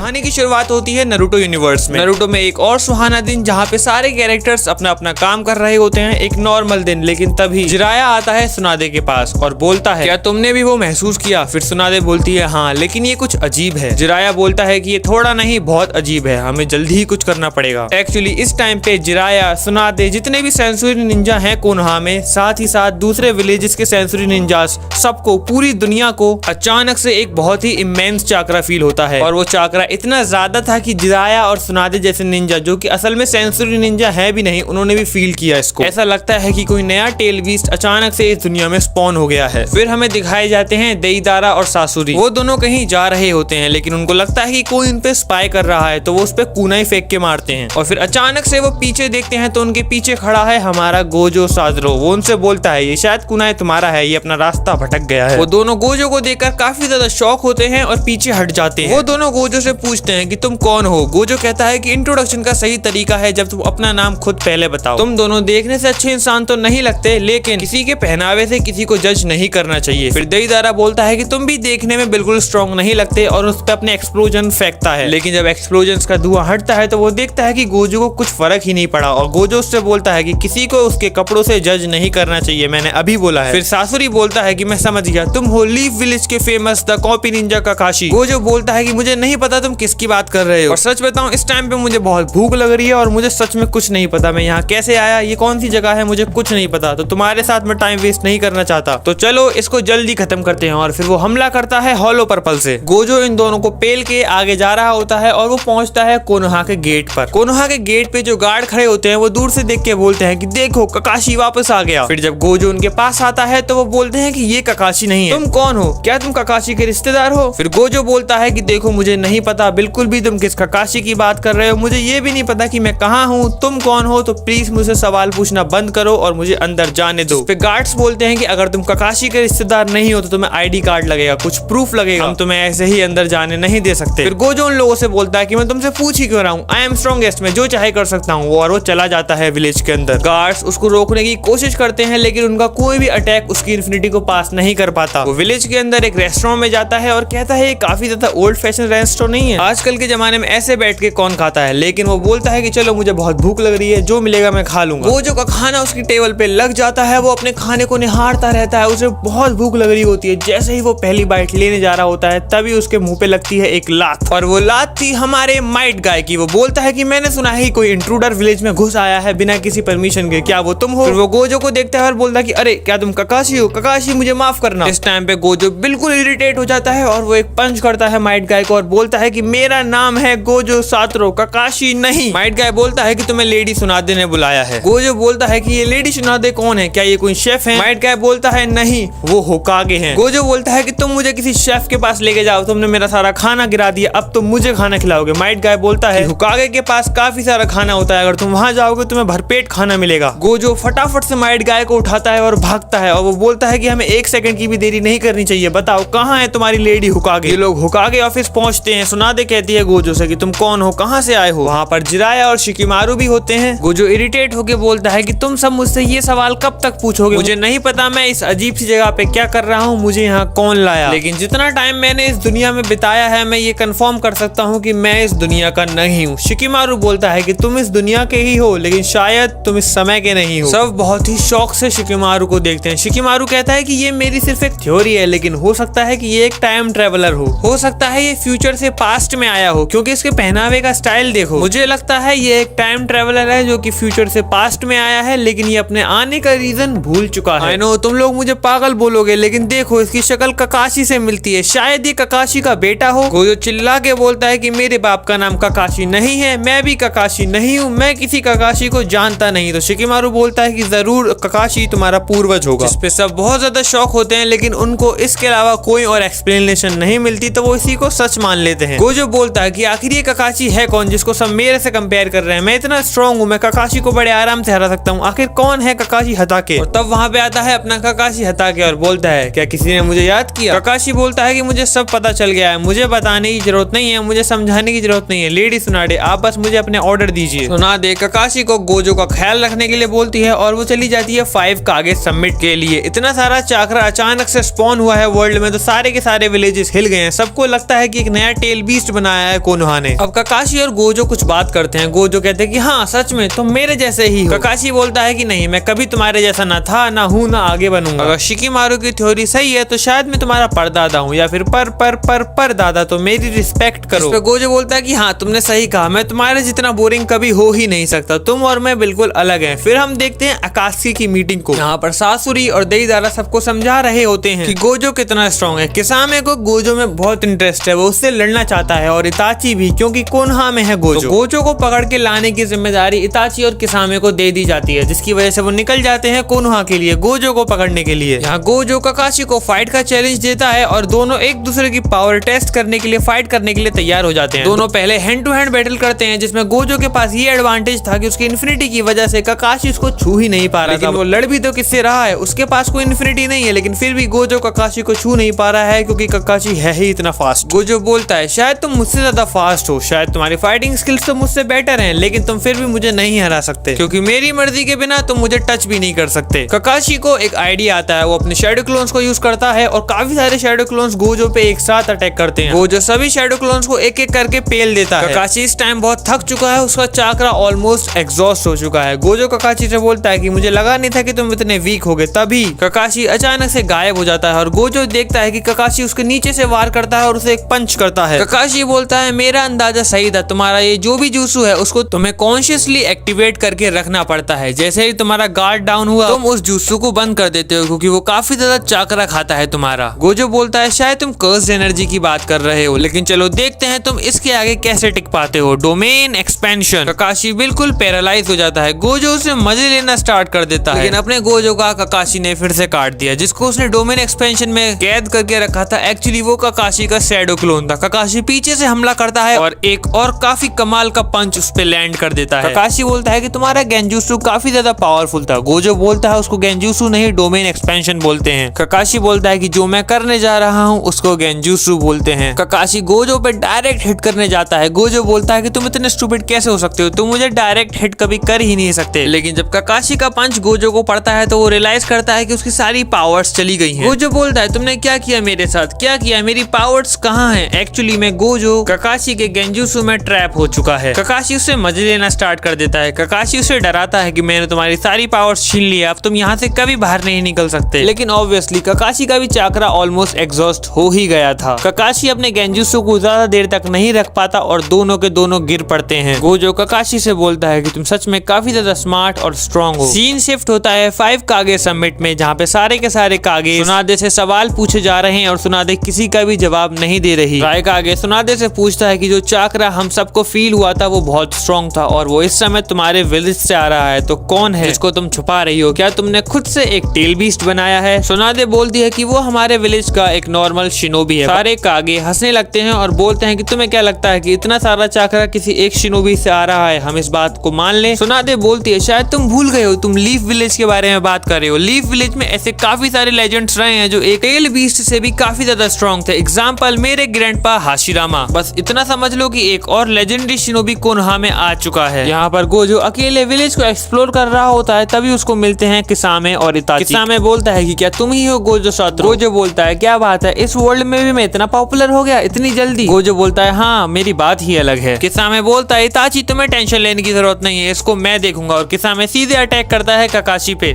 कहानी की शुरुआत होती है नारुतो यूनिवर्स में। नारुतो में एक और सुहाना दिन जहाँ पे सारे कैरेक्टर्स अपना अपना काम कर रहे होते हैं, एक नॉर्मल दिन। लेकिन तभी जिराया आता है सुनादे के पास और बोलता है क्या तुमने भी वो महसूस किया? फिर सुनादे बोलती है हाँ, लेकिन ये कुछ अजीब है। जिराया बोलता है कि ये थोड़ा नहीं बहुत अजीब है, हमें जल्दी ही कुछ करना पड़ेगा। एक्चुअली इस टाइम पे जिराया, सुनादे, जितने भी सेंसुरी निंजा हैं कोनोहा में, साथ ही साथ दूसरे विलेजेस के सेंसुरी निंजास, सबको, पूरी दुनिया को अचानक से एक बहुत ही इमेंस चाकरा फील होता है। और वो चाकरा इतना ज्यादा था कि जिराया और सुनादे जैसे निंजा, जो कि असल में सेंसुरी निंजा है भी नहीं, उन्होंने भी फील किया इसको। ऐसा लगता है कि कोई नया टेल बीस्ट अचानक से इस दुनिया में स्पॉन हो गया है। फिर हमें दिखाए जाते हैं देईदारा और सासुरी। वो दोनों कहीं जा रहे होते हैं, लेकिन उनको लगता है कि कोई उन पे स्पाई कर रहा है, तो वो उस पे कुनाई फेंक के मारते हैं। और फिर अचानक से वो पीछे देखते हैं तो उनके पीछे खड़ा है हमारा गोजो साजरो। वो उनसे बोलता है ये शायद कुनाई तुम्हारा है, ये अपना रास्ता भटक गया है। वो दोनों गोजो को देखकर काफी ज्यादा शॉक होते हैं और पीछे हट जाते हैं। वो दोनों गोजो से पूछते हैं कि तुम कौन हो? गोजो कहता है कि इंट्रोडक्शन का सही तरीका है जब तुम अपना नाम खुद पहले बताओ। तुम दोनों देखने से अच्छे इंसान तो नहीं लगते, लेकिन किसी के पहनावे से किसी को जज नहीं करना चाहिए। फिर देईदारा बोलता है कि तुम भी देखने में बिल्कुल स्ट्रॉन्ग नहीं लगते, और उस पर अपने एक्सप्लोजन फेंकता है। लेकिन जब एक्सप्लोजन का धुआं हटता है तो वो देखता है कि गोजो को कुछ फर्क ही नहीं पड़ा, और गोजो उससे बोलता है कि किसी को उसके कपड़ों से जज नहीं करना चाहिए, मैंने अभी बोला है। फिर सासुरी बोलता है कि मैं समझ गया, तुम हो लीफ विलेज के famous the copy Ninja काकाशी। Gojo बोलता है कि मुझे नहीं पता तुम किसकी बात कर रहे हो, और सच बताऊं इस टाइम पे मुझे बहुत भूख लग रही है और मुझे सच में कुछ नहीं पता, मैं यहाँ कैसे आया, ये कौन सी जगह है, मुझे कुछ नहीं पता, तो तुम्हारे साथ मैं टाइम वेस्ट नहीं करना चाहता, तो चलो इसको जल्दी खत्म करते हैं। और फिर वो हमला करता है हॉलो पर्पल से। गोजो इन दोनों को पेल के आगे जा रहा होता है और वो पहुंचता है कोनोहा के गेट पर। कोनोहा के गेट पे जो गार्ड खड़े होते हैं वो दूर से देख के बोलते हैं कि देखो काकाशी वापस आ गया। फिर जब गोजो उनके पास आता है तो वो बोलते हैं कि ये काकाशी नहीं है, तुम कौन हो, क्या तुम काकाशी के रिश्तेदार हो? फिर गोजो बोलता है कि देखो मुझे नहीं पता बिल्कुल भी तुम किस काकाशी की बात कर रहे हो, मुझे ये भी नहीं पता कि मैं कहाँ हूँ, तुम कौन हो, तो प्लीज मुझसे सवाल पूछना बंद करो और मुझे अंदर जाने दो। फिर गार्ड्स बोलते हैं कि अगर तुम काकाशी के रिश्तेदार नहीं हो तो तुम्हें आईडी कार्ड लगेगा, कुछ प्रूफ लगेगा, हम तुम्हें ऐसे ही अंदर जाने नहीं दे सकते। फिर गोजो उन लोगों से बोलता है कि मैं तुमसे पूछ ही क्यों रहा हूँ, आई एम स्ट्रॉन्गेस्ट, मैं जो चाहे कर सकता हूँ, और वो चला जाता है विलेज के अंदर। गार्ड्स उसको रोकने की कोशिश करते हैं, लेकिन उनका कोई भी अटैक उसकी इन्फिनिटी को पास नहीं कर पाता। वो विलेज के अंदर एक रेस्टोरेंट में जाता है और कहता है ये काफी ज्यादा ओल्ड फैशन रेस्टोरेंट नहीं है, आजकल के जमाने में ऐसे बैठ के कौन खाता है, लेकिन वो बोलता है कि चलो मुझे बहुत भूख लग रही है, जो मिलेगा मैं खा लूंगा। गोजो का खाना उसकी टेबल पे लग जाता है, वो अपने खाने को निहारता रहता है, उसे बहुत भूख लग रही होती है। जैसे ही वो पहली बाइट लेने जा रहा होता है तभी उसके मुंह पे लगती है एक लात, और वो लात थी हमारे माइट गाय की। वो बोलता है कि मैंने सुना है कोई इंट्रूडर विलेज में घुस आया है बिना किसी परमिशन के, क्या वो तुम हो? फिर वो गोजो को देखता है और बोलता है कि अरे क्या तुम काकाशी हो? काकाशी मुझे माफ करना। इस टाइम पे गोजो बिल्कुल इरिटेट हो जाता है और वो एक पंच करता है माइट गाय को और बोलता है कि मेरा नाम है गोजो सातरो, काकाशी नहीं। माइट गाय बोलता है कि तुम्हें लेडी सुनादे ने बुलाया है। गोजो बोलता है कि ये लेडी सुनादे कौन है, क्या ये कोई शेफ है? माइट गाय बोलता है नहीं, वो होकागे हैं। गोजो बोलता है कि तुम मुझे किसी शेफ के पास लेके जाओ, तुमने मेरा सारा खाना गिरा दिया, अब तुम मुझे खाना खिलाओगे। माइट गाय बोलता है होकागे के पास काफी सारा खाना होता है, अगर तुम वहां जाओगे तुम्हें भरपेट खाना मिलेगा। गोजो फटाफट से माइट गाय को उठाता है और भागता है, और वो बोलता है कि हमें एक सेकंड की भी देरी नहीं करनी चाहिए, बताओ कहाँ है तुम्हारी लेडी होकागे? ये लोग होकागे ऑफिस पहुंचते हैं। सुनादे कहती है गोजो से कि तुम कौन हो, कहाँ से आए हो? वहाँ पर जिराया और शिकिमारू भी होते हैं। गोजो इरिटेट होकर बोलता है कि तुम सब मुझसे ये सवाल कब तक पूछोगे, मुझे नहीं पता मैं इस अजीब सी जगह पे क्या कर रहा हूँ, मुझे यहाँ कौन लाया, लेकिन जितना टाइम मैंने इस दुनिया में बिताया है मैं ये कंफर्म कर सकता हूँ कि मैं इस दुनिया का नहीं हूँ। शिकिमारू बोलता है कि तुम इस दुनिया के ही हो, लेकिन शायद तुम इस समय के नहीं हो। सब बहुत ही शौक से शिकिमारू को देखते हैं। शिकिमारू कहता है कि ये मेरी सिर्फ एक थ्योरी है, लेकिन हो सकता है कि ये एक टाइम ट्रेवलर हो सकता है ये फ्यूचर से पास्ट में आया हो, क्योंकि इसके पहनावे का स्टाइल देखो, मुझे लगता है ये एक टाइम ट्रेवलर है जो कि फ्यूचर से पास्ट में आया है, लेकिन ये अपने आने का रीजन भूल चुका है। आई नो तुम लोग मुझे पागल बोलोगे, लेकिन देखो इसकी शक्ल काकाशी से मिलती है, शायद ये काकाशी का बेटा हो। गोजो चिल्ला के बोलता है कि मेरे बाप का नाम काकाशी नहीं है, मैं भी काकाशी नहीं हूँ, मैं किसी काकाशी को जानता नहीं। तो शिकिमारू बोलता है कि जरूर काकाशी तुम्हारा पूर्वज होगा। इस पे सब बहुत ज्यादा शौक होते हैं, लेकिन उनको इसके अलावा कोई और एक्सप्लेनेशन नहीं मिलती, तो वो इसी को सच मान लेते हैं। गोजो बोलता है कि आखिर ये काकाशी है कौन जिसको सब मेरे से कंपेयर कर रहे हैं, मैं इतना स्ट्रॉन्ग हूँ, मैं काकाशी को बड़े आराम से हरा सकता हूँ, आखिर कौन है काकाशी हताके? और तब वहाँ पे आता है अपना काकाशी हताके और बोलता है क्या किसी ने मुझे याद किया? काकाशी बोलता है कि मुझे सब पता चल गया है, मुझे बताने की जरूरत नहीं है, मुझे समझाने की जरूरत नहीं है, लेडी सुनाडे आप बस मुझे अपने ऑर्डर दीजिए। सुनादे काकाशी को गोजो का ख्याल रखने के लिए बोलती है और वो चली जाती है 5 कागे समिट के लिए। इतना सारा चाकरा अचानक से स्पॉन हुआ है वर्ल्ड में, तो सारे के सारे विलेजेस हिल गए हैं, सबको लगता है कि एक नया टेल बीस्ट बनाया है कोनोहा ने। अब ककाशी और गोजो कुछ बात करते हैं। गोजो कहते हैं कि हाँ सच में तुम मेरे जैसे ही हो। ककाशी बोलता है कि नहीं, मैं कभी तुम्हारे जैसा ना था, ना हूँ, ना आगे बनूंगा। अगर शिकिमारू की थ्योरी सही है तो शायद मैं तुम्हारा परदादा हूँ या फिर पर दादा, तो मेरी रिस्पेक्ट करो। इस पे गोजो बोलता है कि हाँ तुमने सही कहा, मैं तुम्हारे जितना बोरिंग कभी हो ही नहीं सकता, तुम और मैं बिल्कुल अलग हैं। फिर हम देखते हैं अकाशी की मीटिंग को। यहाँ पर सासुरी और देईदारा सबको समझा रहे होते हैं कि गोजो कितना स्ट्रॉन्ग है। किसामे को गोजो में बहुत इंटरेस्ट है, वो उससे लड़ना चाहता है और इताची भी, क्योंकि कोनोहा में है गोजो। तो गोजो को पकड़ के लाने की जिम्मेदारी इताची और किसामे को दे दी जाती है, जिसकी वजह से वो निकल जाते हैं कोनोहा के लिए गोजो को पकड़ने के लिए। यहाँ गोजो ककाशी को फाइट का चैलेंज देता है और दोनों एक दूसरे की पावर टेस्ट करने के लिए, फाइट करने के लिए तैयार हो जाते हैं। दोनों पहले हैंड टू हैंड बैटल करते हैं, जिसमें गोजो के पास ये एडवांटेज था कि उसकी इन्फिनिटी की वजह से ककाशी उसको छू ही नहीं पा रहा था। वो लड़ भी तो किससे रहा है, उसके पास कोई इन्फिनिटी नहीं है, लेकिन फिर भी गोजो ककाशी को छू नहीं पा रहा है क्योंकि ककाशी है ही इतना फास्ट। गोजो बोलता है शायद तुम मुझसे ज्यादा फास्ट हो, शायद तुम्हारी फाइटिंग स्किल्स तो मुझसे बेटर हैं, लेकिन तुम फिर भी मुझे नहीं हरा सकते, क्योंकि मेरी मर्जी के बिना तुम मुझे टच भी नहीं कर सकते। ककाशी को एक आइडिया आता है, वो अपने शैडो क्लोन्स को यूज करता है और काफी सारे शैडो क्लोन्स गोजो पे एक साथ अटैक करते हैं। गोजो सभी शैडो क्लोन्स को एक एक करके पेल देता है। ककाशी इस टाइम बहुत थक चुका है, उसका चाकरा ऑलमोस्ट एग्जॉस्ट हो चुका है। गोजो ककाशी से बोलता है कि मुझे लगा नहीं था कि तुम इतने वीक होगे। तभी ककाशी अचानक से गायब हो जाता है और गोजो देखता है कि ककाशी उसके नीचे से वार करता है और उसे एक पंच करता है। ककाशी बोलता है मेरा अंदाजा सही था, तुम्हारा ये जो भी जुत्सु है उसको तुम्हें कॉन्शियसली एक्टिवेट करके रखना पड़ता है। जैसे ही तुम्हारा गार्ड डाउन हुआ तुम उस जुत्सु को बंद कर देते हो, क्योंकि वो काफी ज्यादा चाकरा खाता है तुम्हारा। गोजो बोलता है शायद तुम कर्स्ड एनर्जी की बात कर रहे हो, लेकिन चलो देखते हैं तुम इसके आगे कैसे टिक पाते हो। Domain expansion. ककाशी बिल्कुल पैरालाइज हो जाता है। गोजो उसे मजे लेना स्टार्ट कर देता है, लेकिन अपने गोजो का ककाशी ने फिर से काट दिया, जिसको उसने डोमेन एक्सपेंशन में कैद करके रखा था। एक्चुअली वो ककाशी का शैडो क्लोन था। ककाशी पीछे से हमला करता है और एक और काफी कमाल का पंच उस पे लैंड कर देता है। ककाशी बोलता है कि तुम्हारा गेंजुत्सु काफी ज्यादा पावरफुल था। गोजो बोलता है उसको गेंजुत्सु नहीं डोमेन एक्सपेंशन बोलते हैं। ककाशी बोलता है कि जो मैं करने जा रहा हूँ उसको गेंजुत्सु बोलते हैं। ककाशी गोजो पे डायरेक्ट हिट करने जाता है। गोजो बोलता है कि तुम इतने स्टूपिड कैसे हो सकते हो, तुम मुझे डायरेक्ट हिट कभी कर ही नहीं सकते। लेकिन जब ककाशी का पंच गोजो को पड़ता है तो वो रियलाइज करता है कि उसकी सारी पावर्स चली गई हैं। गोजो बोलता है तुमने क्या किया मेरे साथ, क्या किया, मेरी पावर्स कहाँ हैं? एक्चुअली मैं गोजो ककाशी के गेंजुत्सु में ट्रैप हो चुका है। ककाशी उससे मजे लेना स्टार्ट कर देता है। ककाशी उसे डराता है कि मैंने तुम्हारी सारी पावर्स छीन ली, अब तुम यहाँ से कभी बाहर नहीं निकल सकते। लेकिन ऑब्वियसली ककाशी का भी चाकरा ऑलमोस्ट एग्जॉस्ट हो ही गया था। ककाशी अपने गेंजुत्सु को ज्यादा देर तक नहीं रख पाता और दोनों के दोनों गिर पड़ते हैं। गोजो ककाशी से बोलता है कि तुम सच में काफी ज्यादा स्मार्ट और स्ट्रॉन्ग हो। सीन शिफ्ट होता है 5 कागे समिट में, जहाँ पे सारे के सारे कागे सुनादे से सवाल पूछे जा रहे हैं और सुनादे किसी का भी जवाब नहीं दे रही। राय कागे सुनादे से पूछता है कि जो चाकरा हम सबको फील हुआ था वो बहुत स्ट्रॉन्ग था और वो इस समय तुम्हारे विलेज से आ रहा है, तो कौन है जिसको तुम छुपा रही हो? क्या तुमने खुद से एक टेल बीस्ट बनाया है? सुनादे बोलती है कि वो हमारे विलेज का एक नॉर्मल शिनोबी है। सारे कागे हंसने लगते हैं और बोलते हैं कि तुम्हें क्या लगता है कि इतना सारा चाकरा किसी एक शिनोबी से आ रहा है, हम इस बात को मान लें? सुनादे बोलती है शायद तुम भूल गए हो, तुम लीफ विलेज के बारे में बात कर रहे हो। लीफ विलेज में ऐसे काफी सारे लेजेंड्स रहे हैं जो एक टेल बीस्ट से भी काफी ज्यादा स्ट्रॉन्ग थे। एग्जाम्पल मेरे ग्रैंडपा हाशिरामा। बस इतना समझ लो कि एक और लेजेंडरी शिनोबी कोनोहा में आ चुका है। यहाँ पर गोजो अकेले विलेज को एक्सप्लोर कर रहा होता है, तभी उसको मिलते हैं किसामे और इताची। किसामे बोलता है कि क्या तुम ही हो गोजो सातरो? गोजो बोलता है क्या बात है, इस वर्ल्ड में भी मैं इतना पॉपुलर हो गया इतनी जल्दी? गोजो बोलता है हाँ मेरी बात ही अलग है। किसामे बोलता है इताची तुम्हें टेंशन लेने की जरूरत नहीं है, इसको मैं देखूंगा। और किसामे सीधे अटैक करता है ककाशी पे,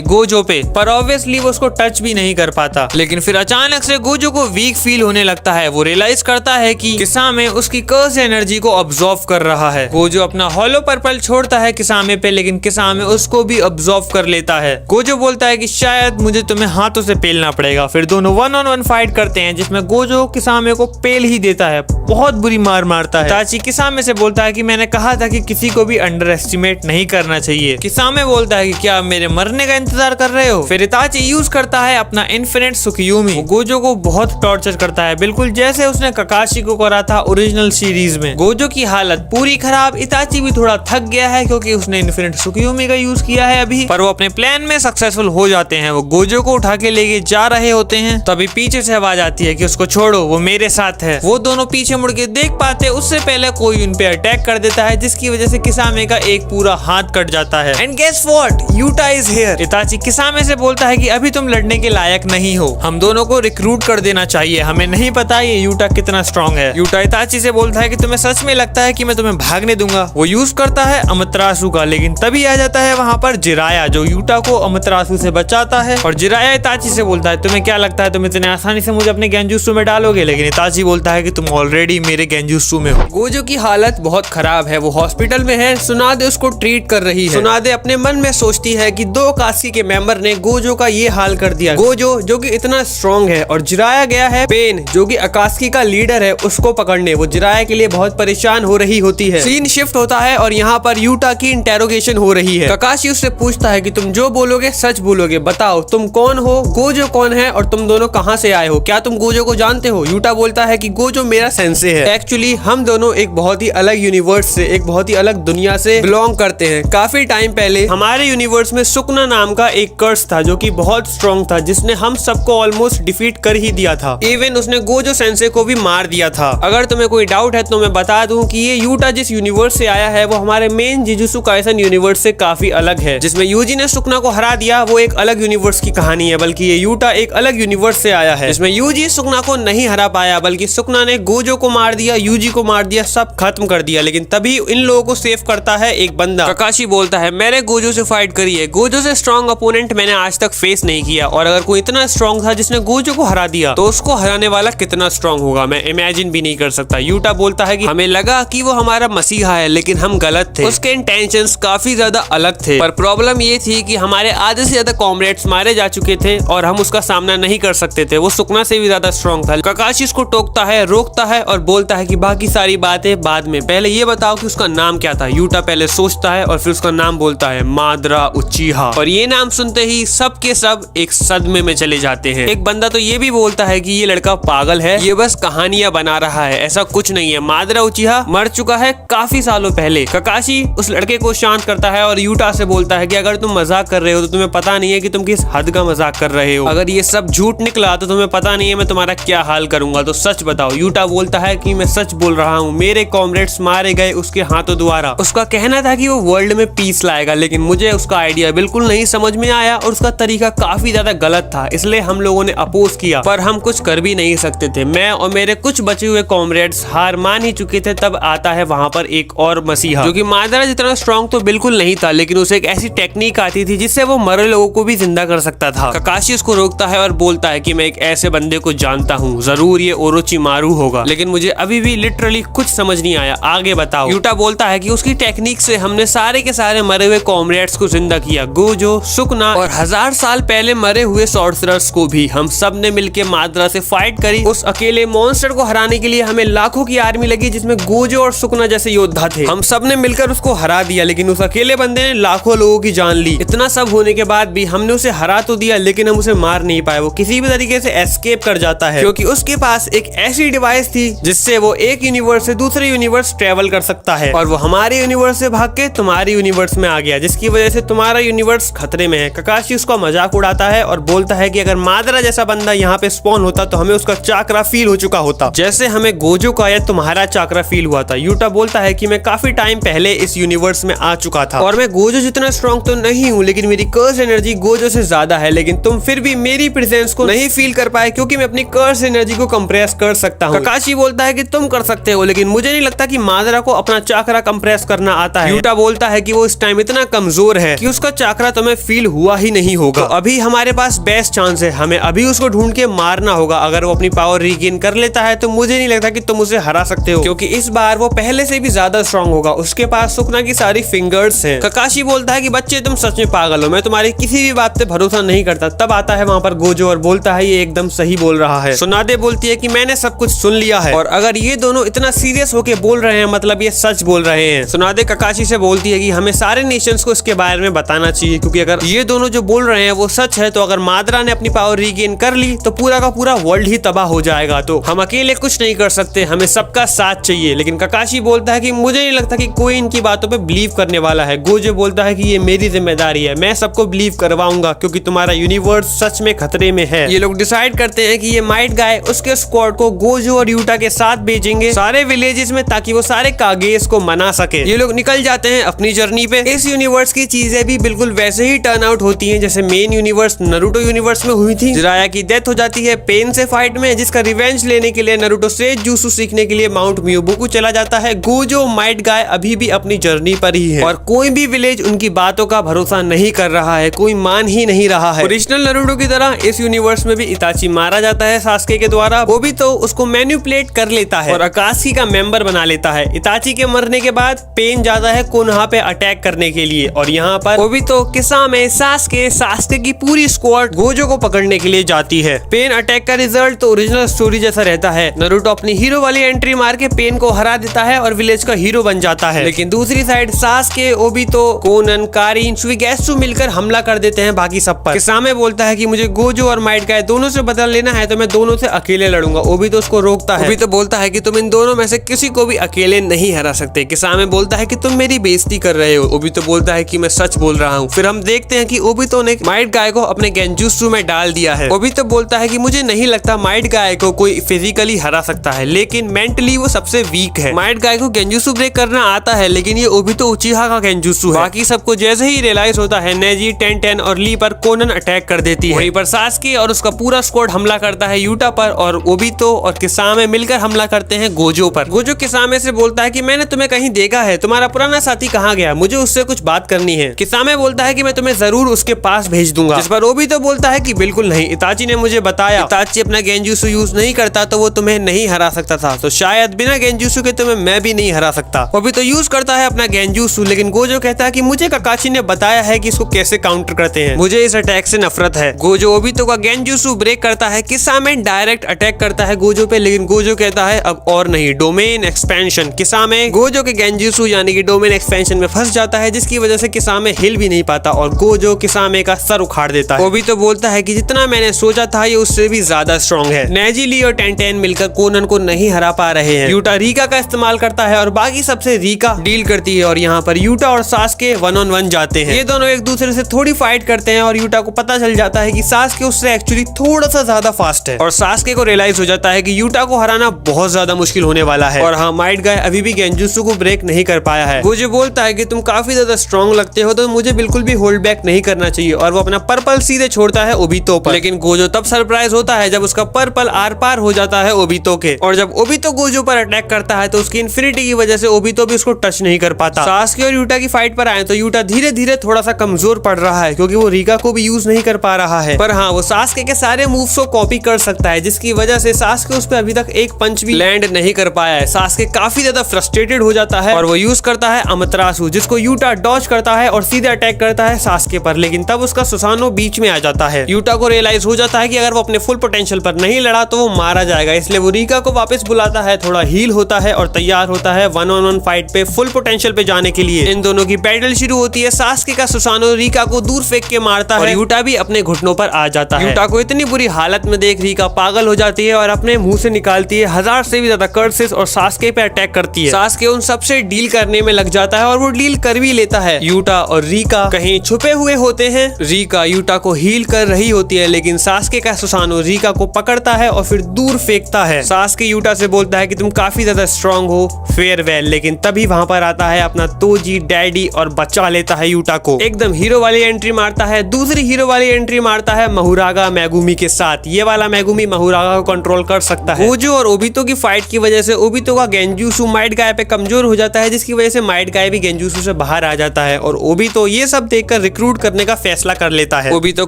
गोजो पे, पर ऑब्वियसली वो उसको टच भी नहीं कर पाता। लेकिन फिर अचानक से गोजो को वीक फील होने लगता है। वो रियलाइज करता है कि किसामे उसकी कर्स एनर्जी को ऑब्जॉर्व कर रहा है। गोजो अपना हॉलो पर्पल छोड़ता है किसामे पे, लेकिन किसामे उसको भी ऑब्जॉर्व कर लेता है। गोजो बोलता है कि शायद मुझे तुम्हें हाथों से पेलना पड़ेगा। फिर दोनों 1-on-1 फाइट करते हैं, जिसमें गोजो किसामे को पेल ही देता है, बहुत बुरी मार मारता है। इताची किसामे से बोलता है कि मैंने कहा था कि किसी को भी अंडर एस्टिमेट नहीं करना चाहिए। किसामे बोलता है कि क्या मेरे मरने का इंतजार कर रहे हो? फिर इताची यूज करता है अपना इन्फिनिट सुकियुमी। वो गोजो को बहुत टॉर्चर करता है, बिल्कुल जैसे उसने ककाशी को करा था ओरिजिनल सीरीज में। गोजो की हालत पूरी खराब। इताची भी थोड़ा थक गया है क्योंकि उसने इन्फिनिट सुकियुमी का यूज किया है अभी, पर वो अपने प्लान में सक्सेसफुल हो जाते हैं। वो गोजो को उठा के लेके जा रहे होते हैं, तभी पीछे से आवाज आती है कि उसको छोड़ो, वो मेरे साथ है। वो दोनों पीछे मुड़ के देख पाते उससे पहले कोई उन पे अटैक कर देता है, जिसकी वजह से किसामे का एक पूरा हाथ कट जाता है। And guess what, Yuta is here. Itachi Kisame से बोलता है कि अभी तुम लड़ने के लायक नहीं हो, हम दोनों को रिक्रूट कर देना चाहिए। हमें नहीं पता ये यूटा कितना स्ट्रांग है। यूटा इताची से बोलता है कि तुम्हें सच में लगता है कि मैं तुम्हें भागने दूंगा। वो यूज करता है अमतरासु का, लेकिन तभी आ जाता है वहाँ पर जिराया जो यूटा को अमतरासु से बचाता है। और जिराया इताची से बोलता है तुम्हें क्या लगता है तुम इतने आसानी से मुझे अपने गेंजुत्सु में डालोगे? लेकिन इताची बोलता है कि तुम ऑलरेडी मेरे गेंजुत्सु में हो। गोजो की हालत बहुत खराब है, वो हॉस्पिटल में है। सुनादे उसको ट्रीट कर रही है। सुनादे अपने मन में सोचती है कि 2 अकात्सुकी के मेंबर ने गोजो का ये हाल कर दिया। गोजो जो कि इतना स्ट्रॉन्ग है, और जिराया गया है पेन जो कि अकात्सुकी का लीडर है उसको पकड़ने। वो जिराया के लिए बहुत परेशान हो रही होती है। सीन शिफ्ट होता है और यहाँ पर यूटा की इंटेरोगेशन हो रही है। ककाशी उससे पूछता है कि तुम जो बोलोगे सच बोलोगे, बताओ तुम कौन हो, गोजो कौन है और तुम दोनों कहाँ से आए हो, क्या तुम गोजो को जानते हो? यूटा बोलता है कि गोजो मेरा सेंसे है। एक्चुअली हम दोनों एक बहुत ही अलग यूनिवर्स से, एक बहुत ही अलग दुनिया से बिलोंग करते हैं। काफी टाइम पहले हमारे यूनिवर्स में सुकना नाम का एक कर्स था जो कि बहुत स्ट्रॉन्ग था, जिसने हम सबको ऑलमोस्ट डिफीट कर ही दिया था। इवन उसने गोजो सेंसे को भी मार दिया था। अगर तुम्हें कोई डाउट है तो मैं बता दूं कि ये यूटा जिस यूनिवर्स से आया है वो हमारे मेन जुजुत्सु काइसन यूनिवर्स से काफी अलग है। जिसमें यूजी ने सुकना को हरा दिया वो एक अलग यूनिवर्स की कहानी है, बल्कि ये यूटा एक अलग यूनिवर्स से आया है जिसमें यूजी सुकना को नहीं हरा पाया, बल्कि सुकना ने गोजो को मार दिया, यूजी को मार दिया, सब खत्म कर दिया। लेकिन तभी इन लोगों को सेव करता है एक बंदा। ककाशी बोलता है मैंने गोजो से फाइट करी है, गोजो से स्ट्रॉन्ग अपोनेंट मैंने आज तक फेस नहीं किया, और अगर कोई इतना स्ट्रॉन्ग था जिसने गोजो को हरा दिया तो उसको हराने वाला कितना स्ट्रॉन्ग होगा मैं इमेजिन भी नहीं कर सकता। यूटा बोलता है कि हमें लगा कि वो हमारा मसीहा है, लेकिन हम गलत थे। उसके इंटेंशंस काफी ज्यादा अलग थे, पर प्रॉब्लम ये थी कि हमारे आधे से ज्यादा कॉमरेड्स मारे जा चुके थे और हम उसका सामना नहीं कर सकते थे। वो सुकना से भी ज्यादा स्ट्रॉन्ग था। ककाशी उसको टोकता है, रोकता है और बोलता है कि बाकी सारी बातें बाद में, पहले ये बताओ कि उसका नाम क्या था। यूटा पहले सोचता है और फिर उसका नाम बोलता है मादरा उचिहा, और ये नाम सुनते ही सब के सब एक सदमे में चले जाते हैं। एक बंदा तो ये भी बोलता है कि ये लड़का पागल है, ये बस कहानियां बना रहा है, ऐसा कुछ नहीं है। मादरा उचिहा मर चुका है काफी सालों पहले। ककाशी उस लड़के को शांत करता है और यूटा से बोलता है कि अगर तुम मजाक कर रहे हो तो तुम्हें पता नहीं है कि तुम किस हद का मजाक कर रहे हो। अगर ये सब झूठ निकला तो तुम्हें पता नहीं है मैं तुम्हारा क्या हाल करूंगा, तो सच बताओ। यूटा बोलता है कि मैं सच बोल रहा हूँ, मेरे कॉमरेड्स मारे गए उसके हाथों द्वारा। उसका कहना था कि वो वर्ल्ड में पीस लाएगा, लेकिन मुझे उसका आइडिया बिल्कुल नहीं समझ में आया और उसका तरीका काफी ज्यादा गलत था, इसलिए हम लोगों ने अपोज किया, पर हम कुछ कर भी नहीं सकते थे। मैं और मेरे कुछ बचे हुए कॉमरेड्स हार मान ही चुके थे। तब आता है वहां पर एक और मसीहा जो कि मादरा जितना स्ट्रॉन्ग तो बिल्कुल नहीं था, लेकिन उसे एक ऐसी टेक्निक आती थी जिससे वो मरे लोगों को भी जिंदा कर सकता था। ककाशी उसको रोकता है और बोलता है कि मैं एक ऐसे बंदे को जानता हूँ, जरूर ये ओरोचिमारू होगा, लेकिन मुझे अभी भी लिटरली कुछ समझ नहीं आया, आगे बताओ। यूटा बोलता है कि उसकी टेक्निक से हमने सारे के सारे मरे हुए कॉमरेड्स को जिंदा किया, गोजो, सुकना और 1000 साल पहले मरे हुए सॉर्सरर्स को भी। हम सब ने मिलकर मादरा से फाइट करी। उस अकेले मॉन्स्टर को हराने के लिए हमें लाखों की आर्मी लगी जिसमें गोजो और सुकना जैसे योद्धा थे। हम सब ने मिलकर उसको हरा दिया, लेकिन उस अकेले बंदे ने लाखों लोगों की जान ली। इतना सब होने के बाद भी हमने उसे हरा तो दिया, लेकिन हम उसे मार नहीं पाए। वो किसी भी तरीके से एस्केप कर जाता है क्योंकि उसके पास एक ऐसी डिवाइस थी जिससे वो एक यूनिवर्स से दूसरे यूनिवर्स ट्रेवल कर सकता है, और वो हमारे यूनिवर्स से भाग के तुम्हारे यूनिवर्स में आ गया, जिसकी वजह से तुम्हारा यूनिवर्स खतरे में है। ककाशी उसका मजाक उड़ाता है और बोलता है कि अगर मादरा जैसा बंदा यहाँ पे स्पॉन होता तो हमें उसका चाकरा फील हो चुका होता, जैसे हमें गोजो का या तुम्हारा चाकरा फील हुआ था। यूटा बोलता है कि मैं काफी टाइम पहले इस यूनिवर्स में आ चुका था और मैं गोजो जितना स्ट्रॉन्ग तो नहीं हूँ, लेकिन मेरी कर्स एनर्जी गोजो से ज्यादा है, लेकिन तुम फिर भी मेरी प्रेजेंस को नहीं फील कर पाए क्योंकि मैं अपनी कर्स एनर्जी को कंप्रेस कर सकता हूँ। ककाशी बोलता है कि तुम कर सकते हो, लेकिन मुझे नहीं लगता कि मादरा को अपना चाकरा कंप्रेस करना आता है। यूटा बोलता है कि वो इस टाइम इतना कमजोर है कि उसका चाकरा तुम्हें फील हुआ ही नहीं होगा। तो अभी हमारे पास बेस्ट चांस है, हमें अभी उसको ढूंढ के मारना होगा। अगर वो अपनी पावर रीगेन कर लेता है तो मुझे नहीं लगता कि तुम उसे हरा सकते हो, क्योंकि इस बार वो पहले से भी ज्यादा स्ट्रॉन्ग होगा। उसके पास सुकना की सारी फिंगर्स हैं। ककाशी बोलता है कि बच्चे तुम सच में पागल हो, मैं तुम्हारी किसी भी बात पे भरोसा नहीं करता। तब आता है वहाँ पर गोजो और बोलता है ये एकदम सही बोल रहा है। सुनादे बोलती है कि मैंने सब कुछ सुन लिया है, और अगर ये दोनों इतना सीरियस होके बोल रहे हैं मतलब ये सच बोल रहे हैं। सुनादे ककाशी से बोलती है कि हमें सारे नेशंस को इसके बारे में बताना चाहिए, क्योंकि अगर ये दोनों जो बोल रहे हैं वो सच है तो अगर मादरा ने अपनी पावर रीगेन कर ली तो पूरा का पूरा वर्ल्ड ही तबाह हो जाएगा। तो हम अकेले कुछ नहीं कर सकते, हमें सबका साथ चाहिए। लेकिन ककाशी बोलता है कि मुझे नहीं लगता कि कोई इनकी बातों पे बिलीव करने वाला है। गोजो बोलता है कि ये मेरी जिम्मेदारी है, मैं सबको बिलीव करवाऊंगा क्योंकि तुम्हारा यूनिवर्स सच में खतरे में है। ये लोग डिसाइड करते हैं कि ये माइट गाय उसके स्क्वाड को गोजो और यूटा के साथ भेजेंगे सारे विलेजेस में, ताकि वो सारे कागेस को मना सके। ये लोग निकल जाते हैं अपनी जर्नी पे। इस यूनिवर्स की चीजें भी बिल्कुल वैसे ही टर्न आउट होती हैं जैसे मेन यूनिवर्स नारुतो यूनिवर्स में हुई थी। जिराया की डेथ हो जाती है पेन से फाइट में, जिसका रिवेंज लेने के लिए नारुतो से जुत्सु सीखने के लिए माउंट मियोबुकु चला जाता है। गोजो माइट गाय अभी भी अपनी जर्नी पर ही है और कोई भी विलेज उनकी बातों का भरोसा नहीं कर रहा है, कोई मान ही नहीं रहा है। ओरिजिनल नारुतो की तरह इस यूनिवर्स में भी इताची मारा जाता है सास्के के द्वारा। वो भी तो उसको मैनिपुलेट कर लेता है और अकाशी का मेंबर बना लेता है। इताची के मरने के बाद पेन जाता है कोनोहा पे अटैक करने के लिए और यहाँ पर वो भी तो किसामे सास्के की पूरी स्क्वाड गोजो को पकड़ने के लिए जाती है। पेन अटैक का रिजल्ट तो ओरिजिनल स्टोरी जैसा रहता है। नारुतो अपनी हीरो वाली एंट्री मार के पेन को हरा देता है और विलेज का हीरो बन जाता है। लेकिन दूसरी side Sasuke, Obito, Konan, Karin, Suigetsu मिलकर हमला कर देते हैं बाकी सब पर। किसामे बोलता है कि मुझे गोजो और माइट गाय दोनों से बदला लेना है तो मैं दोनों से अकेले लड़ूंगा। ओबितो उसको रोकता है। ओबितो बोलता है कि तुम इन दोनों में से किसी को भी अकेले नहीं हरा सकते। किसामे बोलता है कि तुम मेरी बेइज्जती कर रहे हो। ओबितो बोलता है कि मैं सच बोल रहा हूँ। फिर हम देखते हैं कि ओबितो ने माइट गाय को अपने गेंजुत्सु में डाल दिया है। ओबितो बोलता है कि मुझे नहीं लगता माइट गाय को कोई फिजिकली हरा सकता है, लेकिन मेंटली वो सबसे वीक है। माइट गाय को गेंजुत्सु ब्रेक करना आता है, लेकिन ये ओबितो उचिहा का गेंजुत्सु है। बाकी सबको जैसे ही रियलाइज होता है, नेजी, टेन और ली पर कोनन अटैक कर देती है। वहीं पर सास्के और उसका पूरा स्क्वाड हमला करता है यूटा पर और ओबितो और किसामे मिलकर हमला करते हैं गोजो पर। गोजो किसामे से बोलता है कि मैंने तुम्हें कहीं देखा है, तुम्हारा पुराना साथी कहाँ गया, मुझे उससे कुछ बात करनी है। किसामे बोलता है कि मैं तुम्हें जरूर उसके पास भेज दूंगा, जिस पर ओबितो बोलता है कि बिल्कुल नहीं, इताची ने मुझे बताया इताची अपना गेंजुत्सु यूज नहीं करता तो वो तुम्हें नहीं हरा सकता था, तो शायद बिना गेंजुत्सु के तुम्हें मैं भी नहीं हरा सकता। ओबितो यूज करता है अपना गेंजुत्सु, लेकिन गोजो कहता है कि मुझे काकाची ने बताया है कि इसको कैसे काउंटर करते हैं, मुझे इस अटैक से नफरत है। गोजो ओबितो का गेंजुत्सु ब्रेक करता है। किसामे डायरेक्ट अटैक करता है गोजो पे, लेकिन गोजो कहता है अब और नहीं, डोमेन एक्सपेंशन। किसामे गोजो के गेंजुत्सु यानी कि डोमेन एक्सपेंशन में फंस जाता है, जिसकी वजह से किसामे हिल भी नहीं पाता और गोजो किसामे का सर उखाड़ देता है। ओबितो बोलता है कि जितना मैंने सोचा था ये उससे भी ज्यादा स्ट्रॉन्ग है। नेजी, ली और टेन मिलकर कोनन को नहीं हरा पा रहे हैं। यूटा रीका का इस्तेमाल करता है और बाकी सबसे रीका डील करती है और यहाँ पर यूटा और सास्के 1-on-1 जाते हैं। ये दोनों एक दूसरे से थोड़ी फाइट करते हैं और यूटा को पता चल जाता है कि सास्के उससे एक्चुअली थोड़ा सा ज्यादा फास्ट है और सास्के को रियलाइज हो जाता है कि यूटा को हराना बहुत ज्यादा मुश्किल होने वाला है। और हाँ, माइट गाय अभी भी गेंजुत्सु को ब्रेक नहीं कर पाया है। गोजो बोलता है कि तुम काफी ज्यादा स्ट्रॉन्ग लगते हो, तो मुझे बिल्कुल भी होल्ड बैक नहीं करना चाहिए और वो अपना पर्पल सीधे छोड़ता है ओबितो पर। लेकिन गोजो तब सरप्राइज होता है जब उसका पर्पल आर पार हो जाता है ओबितो के, और जब ओबितो गोजो पर अटैक करता है तो उसकी इन्फिनिटी की वजह से ओबितो भी उसको टच नहीं कर पाता। सास्के और यूटा की फाइट पर आए तो यूटा धीरे धीरे थोड़ा सा कमजोर पड़ रहा है क्योंकि वो रीका को भी यूज नहीं कर पा रहा है। पर हाँ, वो सास्के के सारे मूव्स को कॉपी कर सकता है, जिसकी वजह से सास्के उस पर अभी तक एक पंच भी लैंड नहीं कर पाया है। सास्के काफी ज्यादा फ्रस्ट्रेटेड हो जाता है और वो यूज करता है अमतरासु, जिसको यूटा डॉज करता है और सीधे अटैक करता है सास्के पर। लेकिन तब उसका सुसानो बीच में आ जाता है। यूटा को रियलाइज हो जाता है कि अगर वो अपने फुल पोटेंशियल पर नहीं लड़ा तो वो मारा जाएगा, इसलिए वो रीका को वापस बुलाता है, थोड़ा हील होता है और तैयार होता है 1-on-1 फाइट पे फुल पोटेंशियल पे जाने के लिए। इन दोनों की बैटल शुरू होती है। सास्के का सुसानो रीका को दूर फेंक के मारता है और यूटा भी अपने घुटनों पर आ जाता है। यूटा को इतनी बुरी हालत में देख रीका पागल हो जाती है और अपने मुंह से निकालती है 1000 से भी ज्यादा कर्सेस और सास्के पे अटैक करती है। सास्के उन सबसे डील करने में लग जाता है और वो डील कर भी लेता है। यूटा और रीका कहीं छुपे हुए होते हैं। रीका यूटा को हील कर रही होती है, लेकिन सास्के का सुसानो रीका को पकड़ता है और फिर दूर फेंकता है। सास्के यूटा से बोलता है कि तुम काफी ज्यादा स्ट्रांग हो, फेयरवेल। लेकिन तभी वहां पर आता है अपना तोजी डैडी और बचा लेता है यूटा को। एकदम हीरो वाली एंट्री मारता है। दूसरी हीरो वाली एंट्री मारता है महुरागा मेगुमी के साथ। ये वाला मेगुमी महुरागा को कंट्रोल कर सकता है। गोजो और ओबितो की फाइट की वजह से ओबितो का गेंजुत्सु माइट गाय पे कमजोर हो जाता है, जिसकी वजह से माइट गाय भी गेंजुत्सु से बाहर आ जाता है और ओबितो ये सब देखकर रिक्रूट करने का फैसला कर लेता है। ओबितो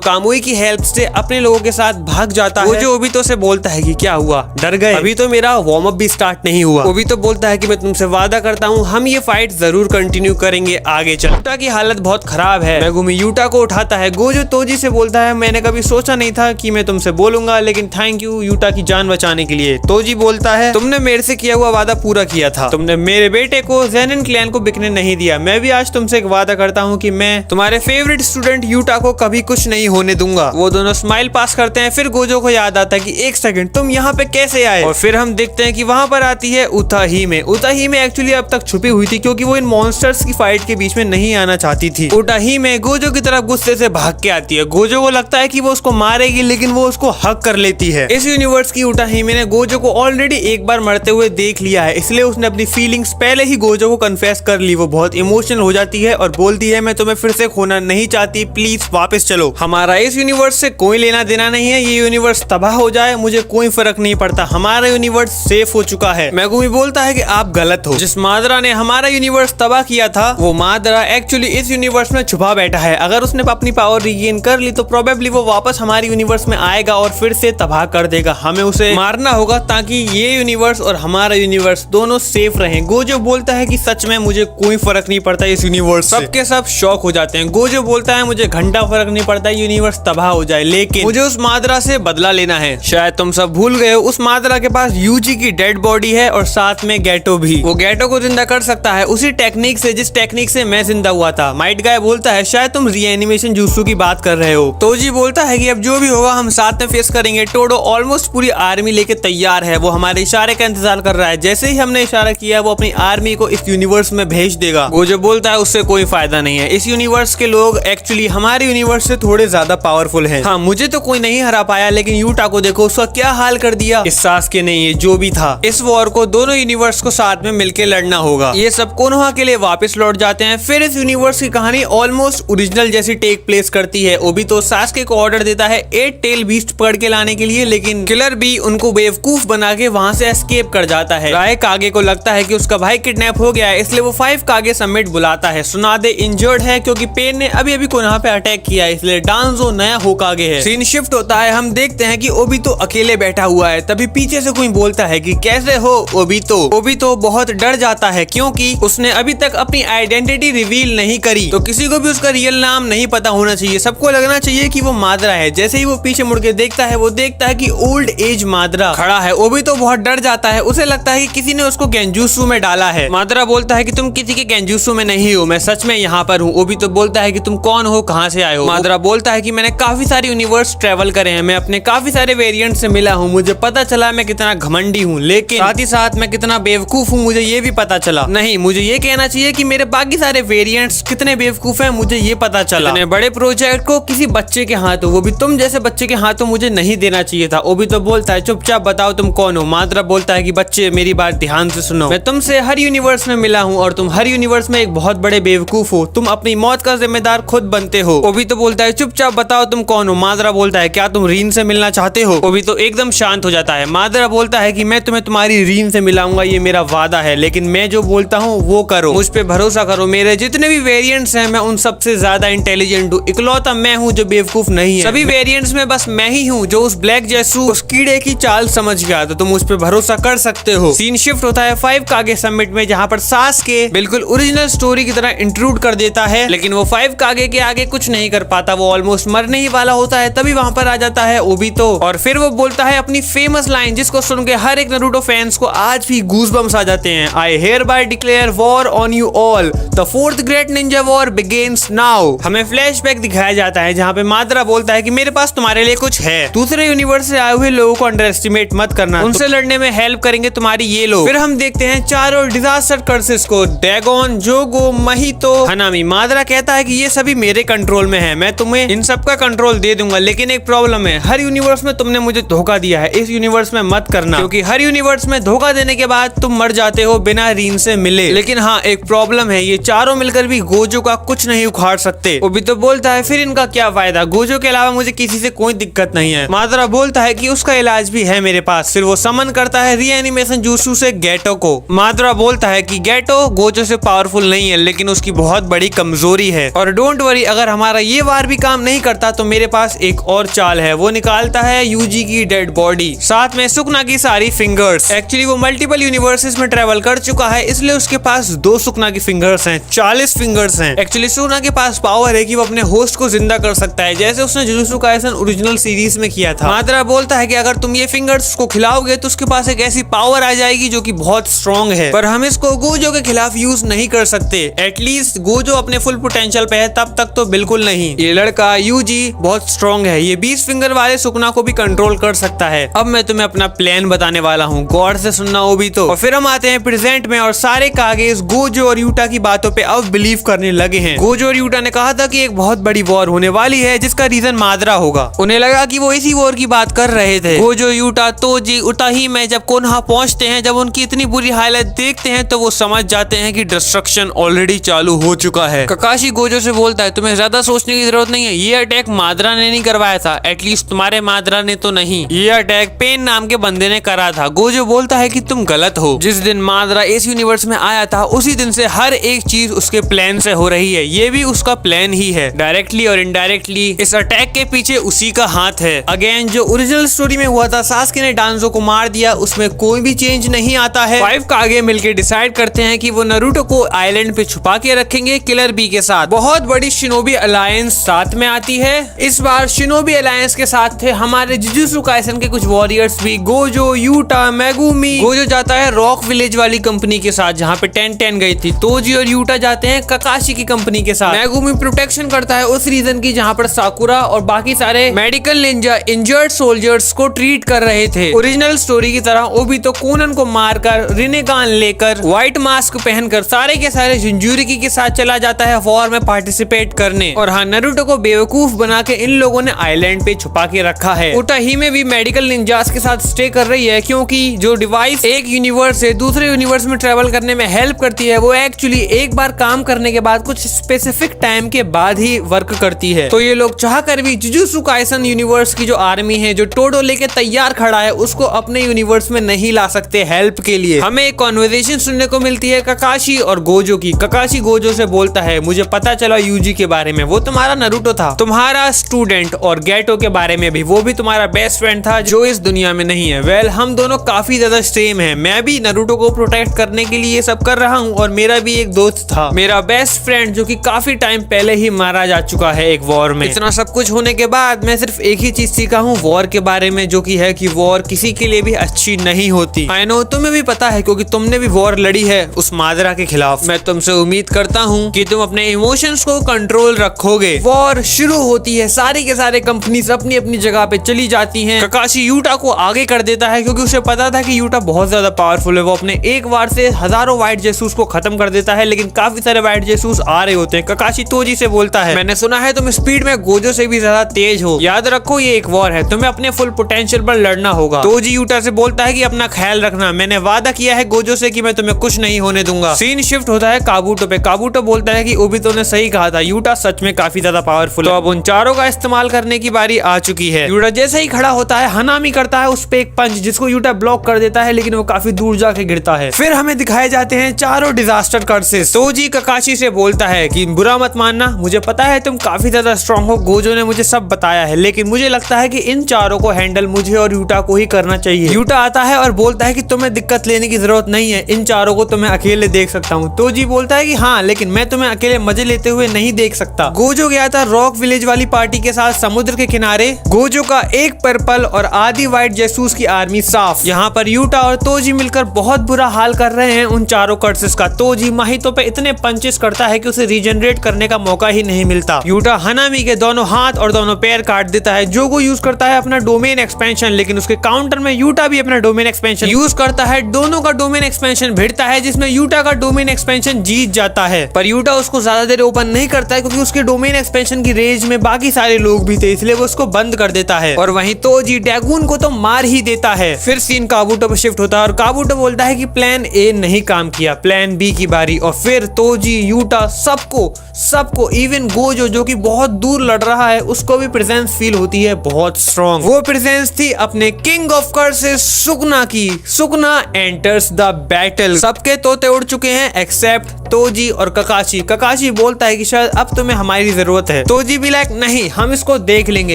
कामुई की हेल्प से अपने लोगों के साथ भाग जाता है। गोजो ओबितो से बोलता है कि क्या हुआ, डर गए? अभी तो मेरा वार्म अप भी स्टार्ट नहीं हुआ। ओबितो बोलता है कि मैं तुमसे वादा करता हूँ हम ये फाइट जरूर कंटिन्यू करेंगे आगे चल। यूटा की हालत बहुत खराब है। मेगुमी यूटा को उठाता है। गोजो तोजी से बोलता है मैंने कभी सोचा नहीं था कि मैं तुमसे बोलूंगा, लेकिन थैंक यू यूटा की जान बचाने के लिए। तोजी बोलता है तुमने मेरे से किया हुआ वादा पूरा किया था, तुमने मेरे बेटे को ज़ेनिन क्लैन को बिकने नहीं दिया। मैं भी आज तुमसे एक वादा करता हूँ कि मैं तुम्हारे फेवरेट स्टूडेंट यूटा को कभी कुछ नहीं होने दूंगा। वो दोनों स्माइल पास करते हैं। फिर गोजो को याद आता है कि एक सेकंड, तुम यहाँ पे कैसे आए? और फिर हम देखते हैं कि वहां पर आती है उताहीमे। उताहीमे एक्चुअली अब तक छुपी हुई थी क्योंकि वो इन मॉन्स्टर्स की फाइट के बीच में नहीं आना चाहती थी। उताहीमे गोजो की तरफ गुस्से से भाग के आती है। गोजो को लगता है कि वो उसको मारेगी, लेकिन वो उसको हक कर लेती है। इस यूनिवर्स की उताहीमे ने गोजो को ऑलरेडी एक बार मरते हुए देख लिया है, इसलिए उसने अपनी फीलिंग्स पहले ही गोजो को कन्फेस कर ली। वो बहुत इमोशनल हो जाती है और बोलती है मैं तुम्हें फिर से खोना नहीं चाहती, प्लीज वापस चलो। हमारा इस यूनिवर्स से कोई लेना देना नहीं है, ये यूनिवर्स तबाह हो जाए मुझे कोई फर्क फर्क नहीं पड़ता, हमारा यूनिवर्स सेफ हो चुका है। मेगुमी बोलता है कि आप गलत हो, जिस मादरा ने हमारा यूनिवर्स तबाह किया था वो मादरा एक्चुअली इस यूनिवर्स में छुपा बैठा है। अगर उसने अपनी पावर रिगेन कर ली तो प्रोबेबली वो वापस हमारे यूनिवर्स में आएगा और फिर से तबाह कर देगा। हमें उसे मारना होगा ताकि ये यूनिवर्स और हमारा यूनिवर्स दोनों सेफ रहें। गोजो बोलता है कि सच में मुझे कोई फर्क नहीं पड़ता इस यूनिवर्स से। सबके सब शॉक हो जाते हैं। गोजो बोलता है मुझे घंटा फर्क नहीं पड़ता यूनिवर्स तबाह हो जाए, लेकिन मुझे उस मादरा से बदला लेना है। शायद तुम सब भूल गए हो, उस मादरा के पास यूजी की डेड बॉडी है और साथ में गैटो भी। वो गैटो को जिंदा कर सकता है उसी टेक्निक से जिस टेक्निक से मैं जिंदा हुआ था। माइट गाय बोलता है शायद तुम रीएनिमेशन जुत्सु की बात कर रहे हो। तोजी बोलता है कि अब जो भी होगा हम साथ में फेस करेंगे। टोडो ऑलमोस्ट पूरी आर्मी लेके तैयार है, वो हमारे इशारे का इंतजार कर रहा है। जैसे ही हमने इशारा किया वो अपनी आर्मी को इस यूनिवर्स में भेज देगा। गोजो बोलता है उससे कोई फायदा नहीं है, इस यूनिवर्स के लोग एक्चुअली हमारे यूनिवर्स से थोड़े ज्यादा पावरफुल हैं। हाँ, मुझे तो कोई नहीं हरा पाया, लेकिन यूटा को देखो उसका क्या हाल कर दिया। इस सासके ने ये जो भी था, इस वॉर को दोनों यूनिवर्स को साथ में मिलकर लड़ना होगा। ये सब कोनोहा के लिए वापस लौट जाते हैं। फिर इस यूनिवर्स की कहानी ऑलमोस्ट ओरिजिनल जैसी टेक प्लेस करती है। ओबितो सासके को ऑर्डर देता है 8 टेल बीस्ट पकड़ के लाने के लिए, लेकिन किलर बी उनको बेवकूफ बना के वहां से एस्केप कर जाता है। राय कागे को लगता है कि उसका भाई किडनैप हो गया है, इसलिए वो 5 कागे समिट बुलाता है। सुनादे इंजर्ड है क्योंकि पेन ने अभी अभी कोनोहा पे अटैक किया है, इसलिए डांजो नया होकागे है। सीन शिफ्ट होता है, हम देखते हैं कि ओबितो अकेले बैठा हुआ है। तभी पीछे से कोई बोलता है कि कैसे हो ओबितो। ओबितो बहुत डर जाता है क्योंकि उसने अभी तक अपनी आइडेंटिटी रिवील नहीं करी, तो किसी को भी उसका रियल नाम नहीं पता होना चाहिए। सबको लगना चाहिए कि वो मादरा है। जैसे ही वो पीछे मुड़ के देखता है वो देखता है कि ओल्ड एज मादरा खड़ा है। ओबितो बहुत डर जाता है, उसे लगता है कि किसी ने उसको गेंजुत्सु में डाला है। मादरा बोलता है कि तुम किसी के गेंजुत्सु में नहीं हो, मैं सच में यहाँ पर हूँ। ओबितो बोलता है कि तुम कौन हो, कहाँ से आए हो। मादरा बोलता है कि मैंने काफी सारे यूनिवर्स ट्रेवल करे हैं, मैं अपने काफी सारे वेरिएंट से मिला हूँ, मुझे पता चला मैं कितना घमंडी हूँ, लेकिन साथ ही साथ मैं कितना बेवकूफ हूँ मुझे ये भी पता चला। नहीं, मुझे ये कहना चाहिए कि मेरे बाकी सारे वेरिएंट्स कितने बेवकूफ हैं मुझे ये पता चला। इतने बड़े प्रोजेक्ट को किसी बच्चे के हाथों, वो भी तुम जैसे बच्चे के हाथों मुझे नहीं देना चाहिए था। ओबितो बोलता है चुपचाप बताओ तुम कौन हो। मादरा बोलता है कि बच्चे मेरी बात ध्यान से सुनो, मैं तुमसे हर यूनिवर्स में मिला हूँ और तुम हर यूनिवर्स में एक बहुत बड़े बेवकूफ हो, तुम अपनी मौत का जिम्मेदार खुद बनते हो। ओबितो बोलता है चुपचाप बताओ तुम कौन हो। मादरा बोलता है क्या तुम रीन से मिलना चाहते हो। ओबितो एकदम शांत हो जाता है। मादरा बोलता है कि मैं तुम्हें तुम्हारी रीन से मिलाऊंगा, ये मेरा वादा है, लेकिन मैं जो बोलता हूँ वो करो, मुझ पे भरोसा करो। मेरे जितने भी वेरिएंट्स हैं मैं उन सबसे ज्यादा इंटेलिजेंट हूँ, इकलौता मैं हूँ जो बेवकूफ नहीं है। सभी वेरिएंट्स में बस मैं ही हूँ जो उस ब्लैक जैसू उस कीड़े की चाल समझ गया, तो तुम उस पे भरोसा कर सकते हो। सीन शिफ्ट होता है 5 कागे समिट में, जहाँ पर सासके बिल्कुल ओरिजिनल स्टोरी की तरह इंट्रूड कर देता है, लेकिन वो 5 कागे के आगे कुछ नहीं कर पाता, वो ऑलमोस्ट मरने ही वाला होता है। तभी वहां पर आ जाता है ओबितो और फिर वो बोलता है अपनी फेमस लाइन, जिसको सुन के हर एक नारुतो फैंस को आज भी गूज़बम्स आ जाते हैं। आई hereby declare war on you all. The fourth great ninja war begins now. हमें फ्लैशबैक दिखाया जाता है जहाँ पे मादरा बोलता है कि मेरे पास तुम्हारे लिए कुछ है, दूसरे यूनिवर्स से आए हुए लोगों को अंडर एस्टिमेट मत करना, उनसे लड़ने में हेल्प करेंगे तुम्हारी ये लोग। फिर हम देखते हैं चारों डिजास्टर कर्सेस को, डैगोन, जोगो, महितो, हनामी। मादरा कहता है कि ये सभी मेरे कंट्रोल में है, मैं तुम्हें इन सब का कंट्रोल दे दूंगा, लेकिन एक प्रॉब्लम है, हर यूनिवर्स में तुमने मुझे धोखा दिया है, इस यूनिवर्स में मत करना, क्योंकि हर यूनिवर्स में धोखा देने के बाद तुम मर जाते हो बिना रीन से मिले। लेकिन हाँ, एक प्रॉब्लम है, ये चारों मिलकर भी गोजो का कुछ नहीं उखाड़ सकते। वो भी तो बोलता है फिर इनका क्या फायदा, गोजो के अलावा मुझे किसी से कोई दिक्कत नहीं है। मादरा बोलता है कि उसका इलाज भी है मेरे पास। फिर वो समन करता है रीएनिमेशन जुत्सु से गैटो को। मादरा बोलता है कि गैटो गोजो से पावरफुल नहीं है, लेकिन उसकी बहुत बड़ी कमजोरी है, और डोंट वरी, अगर हमारा ये वार भी काम नहीं करता तो मेरे पास एक और चाल है। वो निकालता है यूजी की डेड बॉडी, साथ में सुकना की सारी फिंगर्स। एक्चुअली वो मल्टीपल यूनिवर्सेस में ट्रेवल कर चुका है, इसलिए उसके पास 2 सुकना की फिंगर्स हैं, 40 फिंगर्स हैं। एक्चुअली सुकना के पास पावर है कि वो अपने होस्ट को जिंदा कर सकता है, जैसे उसने जुजुत्सु काइसन ओरिजिनल सीरीज में किया था। मादरा बोलता है कि अगर तुम ये फिंगर्स को खिलाओगे तो उसके पास एक ऐसी पावर आ जाएगी जो कि बहुत स्ट्रॉन्ग है, पर हम इसको गोजो के खिलाफ यूज नहीं कर सकते। एटलीस्ट गोजो अपने फुल पोटेंशियल पे है, तब तक तो बिल्कुल नहीं। ये लड़का यूजी बहुत स्ट्रॉन्ग है, ये 20 फिंगर वाले सुकना को भी कंट्रोल कर सकता है। अब मैं तुम्हें अपना प्लान बताने वाला हूँ, गौर से सुनना हो भी तो। और फिर हम आते हैं प्रेजेंट में, और सारे कागेस गोजो और यूटा की बातों पे अब बिलीव करने लगे हैं। गोजो और यूटा ने कहा था कि एक बहुत बड़ी वॉर होने वाली है, जिसका रीजन मादरा होगा। उन्हें लगा कि वो इसी वॉर की बात कर रहे थे। गोजो, यूटा, तोजी, उताही में जब कोनोहा पहुंचते हैं, जब उनकी इतनी बुरी हालत देखते हैं तो वो समझ जाते हैं कि डिस्ट्रक्शन ऑलरेडी चालू हो चुका है। ककाशी गोजो से बोलता है तुम्हें ज्यादा सोचने की जरूरत नहीं है, ये अटैक मादरा ने नहीं करवाया था, एटलीस्ट तुम्हारे मादरा ने तो नहीं। ये अटैक अटैक पेन नाम के बंदे ने करा था। गोजो बोलता है कि तुम गलत हो। जिस दिन मादरा इस यूनिवर्स में आया था उसी दिन से हर एक चीज उसके प्लान से हो रही है। ये भी उसका प्लान ही है। डायरेक्टली और इनडायरेक्टली इस अटैक के पीछे उसी का हाथ है। अगेन जो ओरिजिनल स्टोरी में हुआ था, सास्के ने डांजो को मार दिया, उसमें कोई भी चेंज नहीं आता है। 5 कागे मिलकर डिसाइड करते हैं कि वो नारुतो को आइलैंड पे छुपा के रखेंगे किलर बी के साथ। बहुत बड़ी शिनोबी अलायंस साथ में आती है। इस बार शिनोबी अलायंस के साथ थे हमारे जुजुत्सु काइसन के कुछ वॉरियर्स भी, गोजो, यूटा, मेगुमी। गोजो जाता है रॉक विलेज वाली कंपनी के साथ जहाँ पे 10-10 गई थी। तोजी और यूटा जाते हैं ककाशी की कंपनी के साथ। मेगुमी प्रोटेक्शन करता है उस रीजन की जहाँ पर साकुरा और बाकी सारे मेडिकल निंजा इंजर्ड सोल्जर्स को ट्रीट कर रहे थे। ओरिजिनल स्टोरी की तरह ओबितो कोनन को मारकर रिनेगान लेकर व्हाइट मास्क पहनकर सारे के सारे जिंजुरिकी के साथ चला जाता है वॉर में पार्टिसिपेट करने। और हाँ, नारुतो को बेवकूफ बना के इन लोगों ने आइलैंड पे छुपा के रखा है। उटाहिमे भी मेडिकल निंजास के साथ स्टे कर रही है क्योंकि जो डिवाइस एक यूनिवर्स से दूसरे यूनिवर्स में ट्रेवल करने में हेल्प करती है वो एक्चुअली एक बार काम करने के बाद कुछ स्पेसिफिक टाइम के बाद ही वर्क करती है। तो ये लोग चाह कर भी जुजुत्सु काइसन यूनिवर्स की जो आर्मी है जो टोडो लेके तैयार खड़ा है उसको अपने यूनिवर्स में नहीं ला सकते हेल्प के लिए। हमें एक कॉन्वर्सेशन सुनने को मिलती है ककाशी और गोजो की। ककाशी गोजो से बोलता है मुझे पता चला यूजी के बारे में, वो तुम्हारा नारुतो था, तुम्हारा स्टूडेंट, और गेटो के बारे में भी, वो भी तुम्हारा बेस्ट फ्रेंड था जो इस दुनिया में नहीं है। वेल हम दोनों काफी ज्यादा सेम है। मैं भी नारुतो को प्रोटेक्ट करने के लिए ये सब कर रहा हूँ और मेरा भी एक दोस्त था, मेरा बेस्ट फ्रेंड, जो कि काफी टाइम पहले ही मारा जा चुका है एक वॉर में। इतना सब कुछ होने के बाद मैं सिर्फ एक ही चीज सीखा हूँ वॉर के बारे में, जो कि है कि वॉर किसी के लिए भी अच्छी नहीं होती। आई नो तुम्हें भी पता है क्योंकि तुमने भी वॉर लड़ी है उस मादरा के खिलाफ। मैं तुमसे उम्मीद करता हूँ कि तुम अपने इमोशंस को कंट्रोल रखोगे। वॉर शुरू होती है, सारी के सारे कंपनीज अपनी अपनी जगह पे चली जाती हैं। ककाशी यूटा को आगे कर देता है क्योंकि उसे पता था कि यूटा बहुत ज्यादा पावरफुल है। वो अपने एक वार से हजारों व्हाइट जैसूस को खत्म कर देता है, लेकिन काफी सारे व्हाइट जैसूस आ रहे होते हैं। ककाशी तोजी से बोलता है मैंने सुना है तुम स्पीड में गोजो से भी ज्यादा तेज हो, याद रखो ये एक वॉर है, तुम्हें अपने फुल पोटेंशियल पर लड़ना होगा। तोजी यूटा से बोलता है कि अपना ख्याल रखना, मैंने वादा किया है गोजो से कि मैं तुम्हें कुछ नहीं होने दूंगा। सीन शिफ्ट होता है काबूटो पे। काबूटो बोलता है कि ओबितो ने सही कहा था, यूटा सच में काफी ज्यादा पावरफुल है। तो अब उन चारों का इस्तेमाल करने की बारी आ चुकी है। यूटा जैसे ही खड़ा होता है हनामी करता है उस पे एक पंच, जिसको यूटा ब्लॉक कर देता है, लेकिन वो काफी दूर जाके गिरता है। फिर हमें दिखाए जाते हैं चारों डिजास्टर कर्सेस। तोजी ककाशी से बोलता है कि बुरा मत मानना, मुझे पता है तुम काफी ज्यादा स्ट्रांग हो, गोजो ने मुझे सब बताया है, लेकिन मुझे लगता है कि इन चारों को हैंडल मुझे और यूटा को ही करना चाहिए। यूटा आता है और बोलता है कि तुम्हें दिक्कत लेने की जरूरत नहीं है, इन चारों को तुम्हें अकेले देख सकता हूँ। तोजी बोलता है कि हाँ, लेकिन मैं तुम्हें अकेले मजे लेते हुए नहीं देख सकता। गोजो गया था रॉक विलेज वाली पार्टी के साथ समुद्र के किनारे। गोजो का एक पर्पल और आधी व्हाइट जैसूस की आर्मी साफ। यहाँ पर यूटा और तोजी मिलकर बहुत बुरा हाल कर रहे हैं उन चारों कर्सेस का। तोजी माहितो पे इतने पंचेस करता है कि उसे रीजनरेट करने का मौका ही नहीं मिलता। यूटा हनामी के दोनों हाथ और दोनों पैर काट देता है। जोगो यूज करता है अपना डोमेन एक्सपेंशन, लेकिन उसके काउंटर में यूटा भी अपना डोमेन एक्सपेंशन यूज करता है। दोनों का डोमेन एक्सपेंशन भिड़ता है जिसमें यूटा का डोमेन एक्सपेंशन जीत जाता है, पर यूटा उसको ज्यादा देर ओपन नहीं करता है क्योंकि उसके डोमेन एक्सपेंशन की रेंज में बाकी सारे लोग भी थे, इसलिए वो उसको बंद कर देता है। और वहीं तोजी डैगून को तो मार ही देता है। फिर सीन काबूटो पे शिफ्ट होता है और काबूटो बोलता है कि प्लान ए नहीं काम किया, प्लान बी की बारी। और फिर तोजी, यूटा, सबको इवन गोजो जो कि बहुत दूर लड़ रहा है उसको भी प्रेजेंस फील होती है बहुत स्ट्रॉन्ग। वो प्रेजेंस थी अपने किंग ऑफ कर्सेस सुकना की। सुकना एंटर्स द बैटल। सबके तोते उड़ चुके हैं एक्सेप्ट तोजी और ककाशी। ककाशी बोलता है कि शायद अब तुम्हें हमारी जरूरत है। तोजी भी लाइक नहीं, हम इसको देख लेंगे।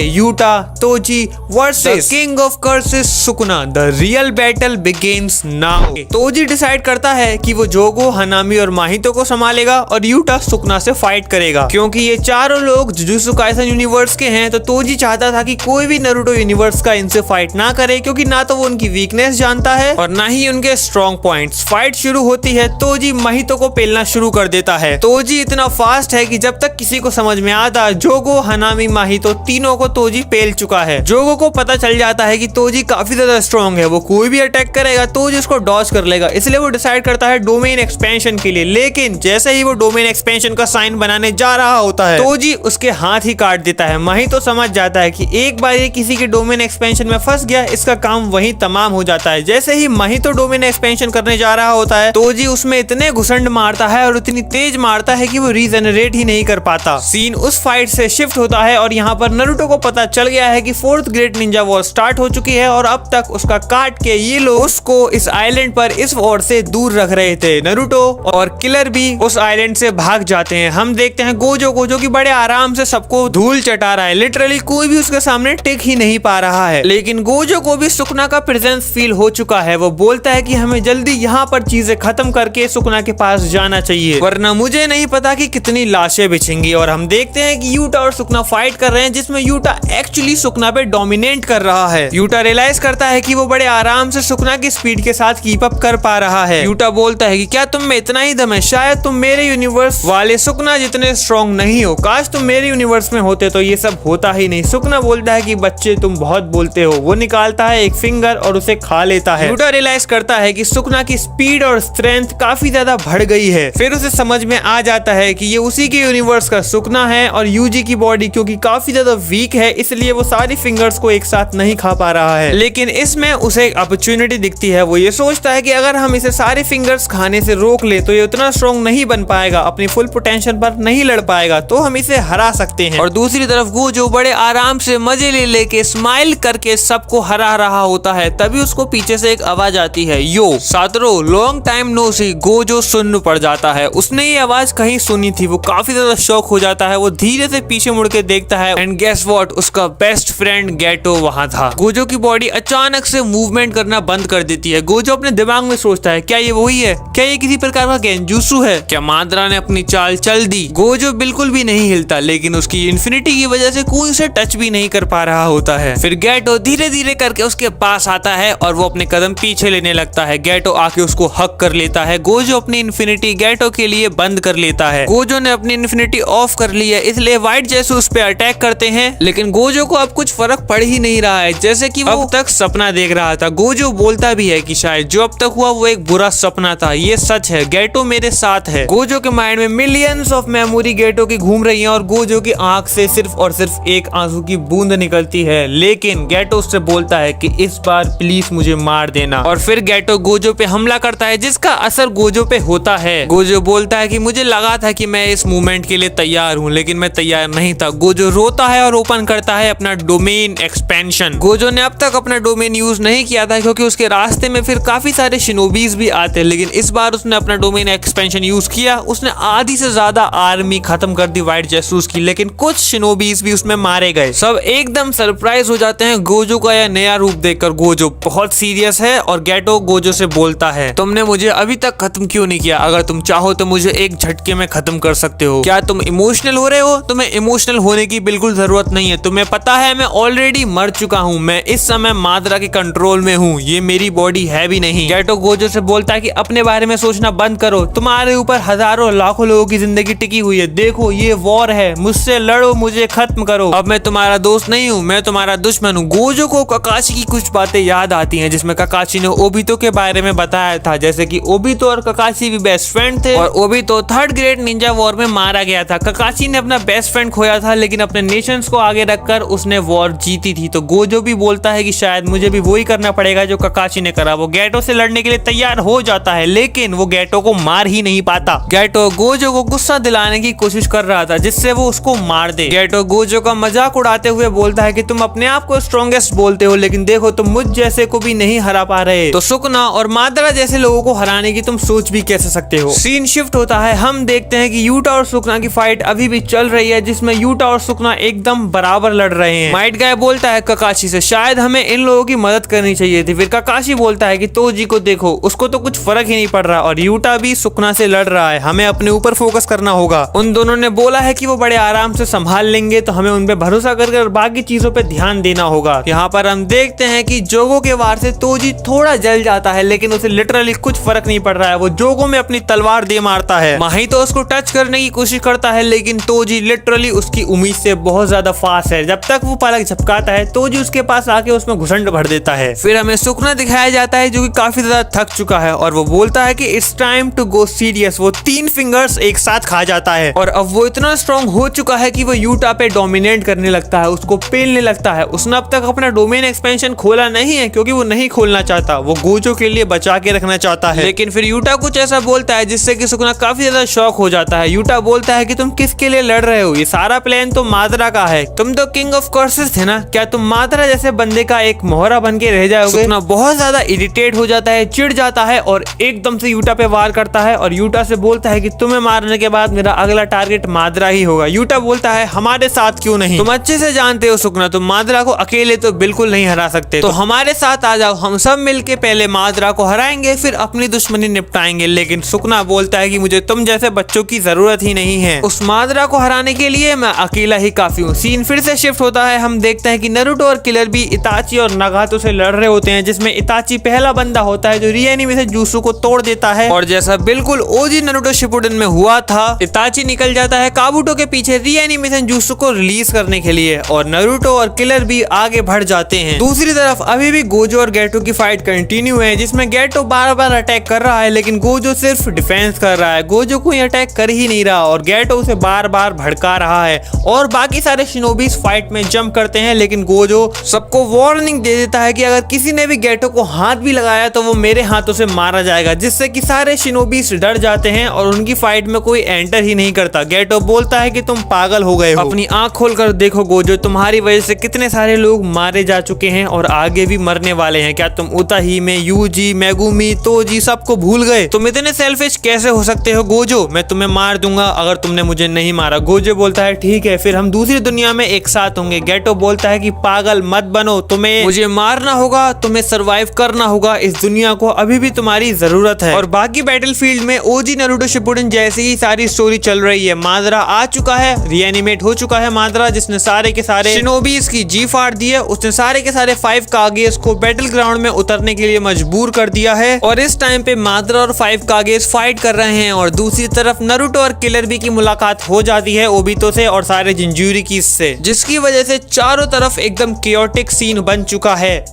Yuta Toji versus king of curses Sukuna. The real battle begins now. Toji decide करता है कि वो जोगो, हनामी और माहितो को संभालेगा और यूटा सुकना से फाइट करेगा। क्योंकि ये चारों लोग जुजुत्सु काइसन यूनिवर्स के हैं तो तोजी चाहता था कि कोई भी नारुतो यूनिवर्स का इनसे फाइट ना करे, क्योंकि ना तो वो उनकी वीकनेस जानता है और ना ही उनके स्ट्रॉन्ग पॉइंट्स। फाइट शुरू होती है, तोजी माहितो को पेलना शुरू कर देता है। तोजी इतना फास्ट है कि जब तक किसी को समझ में आता, जोगो, हनामी, माहितो तीनों को तोजी पेल चुका है। जोगो को पता चल जाता है कि तोजी काफी ज्यादा स्ट्रॉन्ग है, वो कोई भी अटैक करेगा तोजी उसको डॉज कर लेगा, इसलिए वो डिसाइड करता है डोमेन एक्सपेंशन के लिए। लेकिन जैसे ही वो डोमेन एक्सपेंशन का साइन बनाने जा रहा होता है तोजी उसके हाथ ही काट देता है। माहितो समझ जाता है कि एक बार ये किसी के डोमेन एक्सपेंशन में फंस गया, इसका काम वहीं तमाम हो जाता है। जैसे ही माहितो डोमेन एक्सपेंशन करने जा रहा होता है तोजी उसमें इतने घुसंड मारता है है और उतनी तेज मारता है कि वो रीजनरेट ही नहीं कर पाता। सीन उस फाइट से शिफ्ट होता है और यहाँ पर नारुतो को पता चल गया है कि 4th great Ninja war start हो चुकी है और अब तक उसका काट के ये लोग उसको इस आइलैंड पर इस वॉर से दूर रख रहे थे। नारुतो और किलर भी उस आइलैंड से भाग जाते हैं। हम देखते हैं गोजो को जो कि बड़े आराम से सबको धूल चटा रहा है, लिटरली कोई भी उसके सामने टिक ही नहीं पा रहा है। लेकिन गोजो को भी सुकना का प्रेजेंस फील हो चुका है। वो बोलता है कि हमें जल्दी यहाँ पर चीजें खत्म करके सुकना के पास जाना चाहिए, वरना मुझे नहीं पता कि कितनी लाशें बिछेंगी। और हम देखते हैं कि यूटा और सुकना फाइट कर रहे हैं जिसमें यूटा एक्चुअली सुकना पे डोमिनेट कर रहा है। यूटा रियलाइज करता है कि वो बड़े आराम से सुकना की स्पीड के साथ कीप अप कर पा रहा है। यूटा बोलता है कि क्या तुम में इतना ही दम है? शायद तुम मेरे यूनिवर्स वाले सुकना जितने स्ट्रॉन्ग नहीं हो। काश तुम मेरे यूनिवर्स में होते तो ये सब होता ही नहीं। सुकना बोलता है कि बच्चे तुम बहुत बोलते हो। वो निकालता है एक फिंगर और उसे खा लेता है। यूटा रियलाइज करता है कि सुकना की स्पीड और स्ट्रेंथ काफी ज्यादा बढ़ गई है। फिर उसे समझ में आ जाता है कि ये उसी के यूनिवर्स का सुकना है और यूजी की बॉडी क्योंकि काफी ज्यादा वीक है इसलिए वो सारी फिंगर्स को एक साथ नहीं खा पा रहा है। लेकिन इसमें उसे एक अपॉर्चुनिटी दिखती है। वो ये सोचता है कि अगर हम इसे सारे फिंगर्स खाने से रोक ले तो ये उतना स्ट्रॉन्ग नहीं बन पाएगा, अपनी फुल पोटेंशियल पर नहीं लड़ पाएगा, तो हम इसे हरा सकते हैं। और दूसरी तरफ गोजो बड़े आराम से मजे ले लेके स्माइल करके सबको हरा रहा होता है। तभी उसको पीछे से एक आवाज आती है, यो सातरो लॉन्ग टाइम नो सी। गोजो सुन्न पड़ जाता है। उसने ये आवाज कहीं सुनी थी। वो काफी ज्यादा शॉक हो जाता है। वो धीरे से पीछे मुड़ के देखता है एंड गेस व्हाट, उसका बेस्ट फ्रेंड गेटो वहां था। गोजो की बॉडी अचानक से मूवमेंट करना बंद कर देती है। गोजो अपने दिमाग में सोचता है क्या ये वही है? क्या ये किसी प्रकार का गेंजुसु है? क्या माद्रा ने अपनी चाल चल दी? गोजो बिल्कुल भी नहीं हिलता, लेकिन उसकी इन्फिनिटी की वजह से कोई उसे टच भी नहीं कर पा रहा होता है। फिर गेटो धीरे धीरे करके उसके पास आता है और वो अपने कदम पीछे लेने लगता है। गेटो आके उसको हक कर लेता है। गोजो अपनी इन्फिनिटी गेटो के लिए बंद कर लेता है। गोजो ने अपनी इन्फिनिटी ऑफ कर ली है इसलिए व्हाइट जैसे उस पे अटैक करते हैं, लेकिन गोजो को अब कुछ फर्क पड़ ही नहीं रहा है, जैसे कि वो अब तक सपना देख रहा था। गोजो बोलता भी है कि शायद जो अब तक हुआ वो एक बुरा सपना था, ये सच है, गेटो मेरे साथ है। गोजो के माइंड में मिलियंस ऑफ मेमोरी गेटो की घूम रही हैं और गोजो की आंख से सिर्फ और सिर्फ एक आंसू की बूंद निकलती है। लेकिन गेटो उससे बोलता है कि इस बार प्लीज मुझे मार देना। और फिर गेटो गोजो पे हमला करता है जिसका असर गोजो पे होता है। गोजो बोलता है कि मुझे लगा था कि मैं इस मूवमेंट के लिए तैयार हूँ, लेकिन मैं तैयार नहीं था। गोजो रोता है और ओपन करता है अपना डोमेन एक्सपेंशन। गोजो ने अब तक अपना डोमेन यूज नहीं किया था क्योंकि उसके रास्ते में फिर काफी सारे शिनोबीज भी आते हैं, लेकिन इस बार उसने अपना डोमेन एक्सपेंशन यूज किया। उसने आधी से ज्यादा आर्मी खत्म कर दी व्हाइट जैसूस की, लेकिन कुछ शिनोबीज भी उसमें मारे गए। सब एकदम सरप्राइज हो जाते हैं गोजो का यह नया रूप देखकर। गोजो बहुत सीरियस है और गेटो गोजो से बोलता है, तुमने मुझे अभी तक खत्म क्यों नहीं किया? अगर तुम चाहो तो मुझे एक झटके में खत्म कर सकते हो। क्या तुम इमोशनल हो रहे हो? तुम्हें इमोशनल होने की बिल्कुल जरूरत नहीं है। तुम्हें पता है मैं ऑलरेडी मर चुका हूँ। मैं इस समय माद्रा के कंट्रोल में हूँ, ये मेरी बॉडी है भी नहीं। गेटो गोजो से बोलता है कि अपने बारे में सोचना बंद करो। तुम्हारे ऊपर हजारों लाखों लोगों की जिंदगी टिकी हुई है। देखो ये वॉर है, मुझसे लड़ो, मुझे खत्म करो। अब मैं तुम्हारा दोस्त नहीं हूँ, मैं तुम्हारा दुश्मन हूँ। गोजो को ककाशी की कुछ बातें याद आती हैं जिसमें ककाशी ने ओबितो के बारे में बताया था, जैसे कि ओबितो और ककाशी भी बेस्ट फ्रेंड थे और Obito 3rd great Ninja war में मारा गया था। ककाशी ने अपना बेस्ट फ्रेंड खोया था, लेकिन अपने नेशंस को आगे रखकर उसने वॉर जीती थी। तो गोजो भी बोलता है कि शायद मुझे भी वही करना पड़ेगा जो ककाशी ने करा। वो गेटो से लड़ने के लिए तैयार हो जाता है, लेकिन वो गेटो को मार ही नहीं पाता। गेटो गोजो को गुस्सा दिलाने की कोशिश कर रहा था जिससे वो उसको मार दे। गेटो गोजो का मजाक उड़ाते हुए बोलता है कि तुम अपने आप को स्ट्रॉन्गेस्ट बोलते हो, लेकिन देखो तुम मुझ जैसे को भी नहीं हरा पा रहे, तो सुकना और माद्रा जैसे लोगों को हराने की तुम सोच भी कैसे सकते हो। सीन शिफ्ट होता है। हम देखते हैं कि यूटा और सुकना की फाइट अभी भी चल रही है जिसमें यूटा और सुकना एकदम बराबर लड़ रहे हैं। माइट गाय बोलता है ककाशी से, शायद हमें इन लोगों की मदद करनी चाहिए थी। फिर ककाशी बोलता है कि तोजी को देखो, उसको तो कुछ फर्क ही नहीं पड़ रहा और यूटा भी सुकना से लड़ रहा है, हमें अपने ऊपर फोकस करना होगा। उन दोनों ने बोला है कि वो बड़े आराम से संभाल लेंगे, तो हमें उन पे भरोसा कर बाकी चीजों पे ध्यान देना होगा। यहाँ पर हम देखते हैं कि जोगो के वार से तोजी थोड़ा जल जाता है, लेकिन उसे लिटरली कुछ फर्क नहीं पड़ रहा है। वो जोगो में अपनी तलवार दे मारता है। माही तो उसको टच करने की कोशिश करता है, लेकिन तोजी लिटरली उसकी उम्मीद से बहुत ज्यादा फास्ट है। जब तक वो पलक झपकाता है तोजी उसके पास आके उसमें घुसंड भर देता है। फिर हमें सुकना दिखाया जाता है जो कि काफी ज्यादा थक चुका है और वो बोलता है कि it's time to go serious. वो 3 फिंगर्स एक साथ खा जाता है और अब वो इतना स्ट्रॉन्ग हो चुका है कि वो यूटा पे डोमिनेट करने लगता है, उसको पेलने लगता है। उसने अब तक अपना डोमेन एक्सपेंशन खोला नहीं है क्योंकि वो नहीं खोलना चाहता, वो गोजो के लिए बचा के रखना चाहता है। लेकिन फिर यूटा कुछ ऐसा बोलता है जिससे जिससे कि सुकुना काफी ज्यादा शॉक हो जाता है। यूटा बोलता है कि तुम किसके लिए लड़ रहे हो, ये सारा प्लान तो मादरा का है, तुम तो किंग ऑफ कर्सेस थे ना, क्या तुम मादरा जैसे बंदे का एक मोहरा बन के रह जाओगे। सुकुना बहुत ज्यादा इरिटेट हो जाता है, चिढ़ जाता है और एकदम से यूटा पे वार करता है और यूटा से बोलता है कि तुम्हें मारने के बाद मेरा अगला टारगेट मादरा ही होगा। यूटा बोलता है हमारे साथ क्यों नहीं, तुम अच्छे से जानते हो सुकुना, तुम मादरा को अकेले तो बिल्कुल नहीं हरा सकते, तो हमारे साथ आ जाओ, हम सब मिलके पहले मादरा को हराएंगे फिर अपनी दुश्मनी निपटाएंगे। लेकिन सुकुना बोलता है कि मुझे तुम जैसे बच्चों की जरूरत ही नहीं है, उस मादरा को हराने के लिए मैं अकेला ही काफी हूँ। सीन फिर से शिफ्ट होता है, हम देखते हैं कि नारुतो और किलर भी इताची और नागातो से लड़ रहे होते हैं, जिसमें इताची पहला बंदा होता है जो रीएनिमेशन जुत्सु को तोड़ देता है और जैसा बिल्कुल ओजी नारुतो शिपुडेन में हुआ था, इताची निकल जाता है काबुटो के पीछे रीएनिमेशन जुत्सु को रिलीज करने के लिए और नारुतो और किलर भी आगे बढ़ जाते हैं। दूसरी तरफ अभी भी गोजो और गेटो की फाइट कंटिन्यू है, जिसमें गेटो बार बार अटैक कर रहा है लेकिन गोजो सिर्फ डिफेंस कर रहा है, गोजो कोई अटैक कर ही नहीं रहा और गेटो उसे बार बार भड़का रहा है और बाकी सारे शिनोबीज फाइट में जंप करते हैं। लेकिन गोजो सबको वार्निंग दे देता है कि अगर किसी ने भी गेटो को हाथ भी लगाया तो वो मेरे हाथों से मारा जाएगा, जिससे कि सारे शिनोबीज डर जाते हैं और उनकी फाइट में कोई एंटर ही नहीं करता। गेटो बोलता है कि तुम पागल हो गए हो, अपनी आंख खोलकर देखो गोजो, तुम्हारी वजह से कितने सारे लोग मारे जा चुके हैं और आगे भी मरने वाले हैं, क्या तुम उताही में यूजी, मेगुमी, तोजी सबको भूल गए, तुम इतने सेल्फिश कैसे हो सकते हो गोजो, मैं तुम्हें मार दूंगा अगर तुमने मुझे नहीं मारा। गोजो बोलता है ठीक है फिर हम दूसरी दुनिया में एक साथ होंगे। गेटो बोलता है कि पागल मत बनो, तुम्हें मुझे मारना होगा, तुम्हें सरवाइव करना होगा, इस दुनिया को अभी भी तुम्हारी जरूरत है। और बाकी बैटलफील्ड में ओजी नारुतो शिपुडेन जैसी ही सारी स्टोरी चल रही है। मादरा आ चुका है, रीएनिमेट हो चुका है मादरा, जिसने सारे के सारे शिनोबीज की जी फाड़ दी है, उसने सारे के सारे 5 कागेस को बैटल ग्राउंड में उतरने के लिए मजबूर कर दिया है और इस टाइम पे मादरा और 5 कागेस फाइट कर रहे हैं और दूसरी तरफ नारुतो और किलर बी की मुलाकात हो जाती है ओबितो से और सारे जिंजूरिकीज से, जिसकी वजह से चारों तरफ एकदम केओटिक सीन बन चुका है।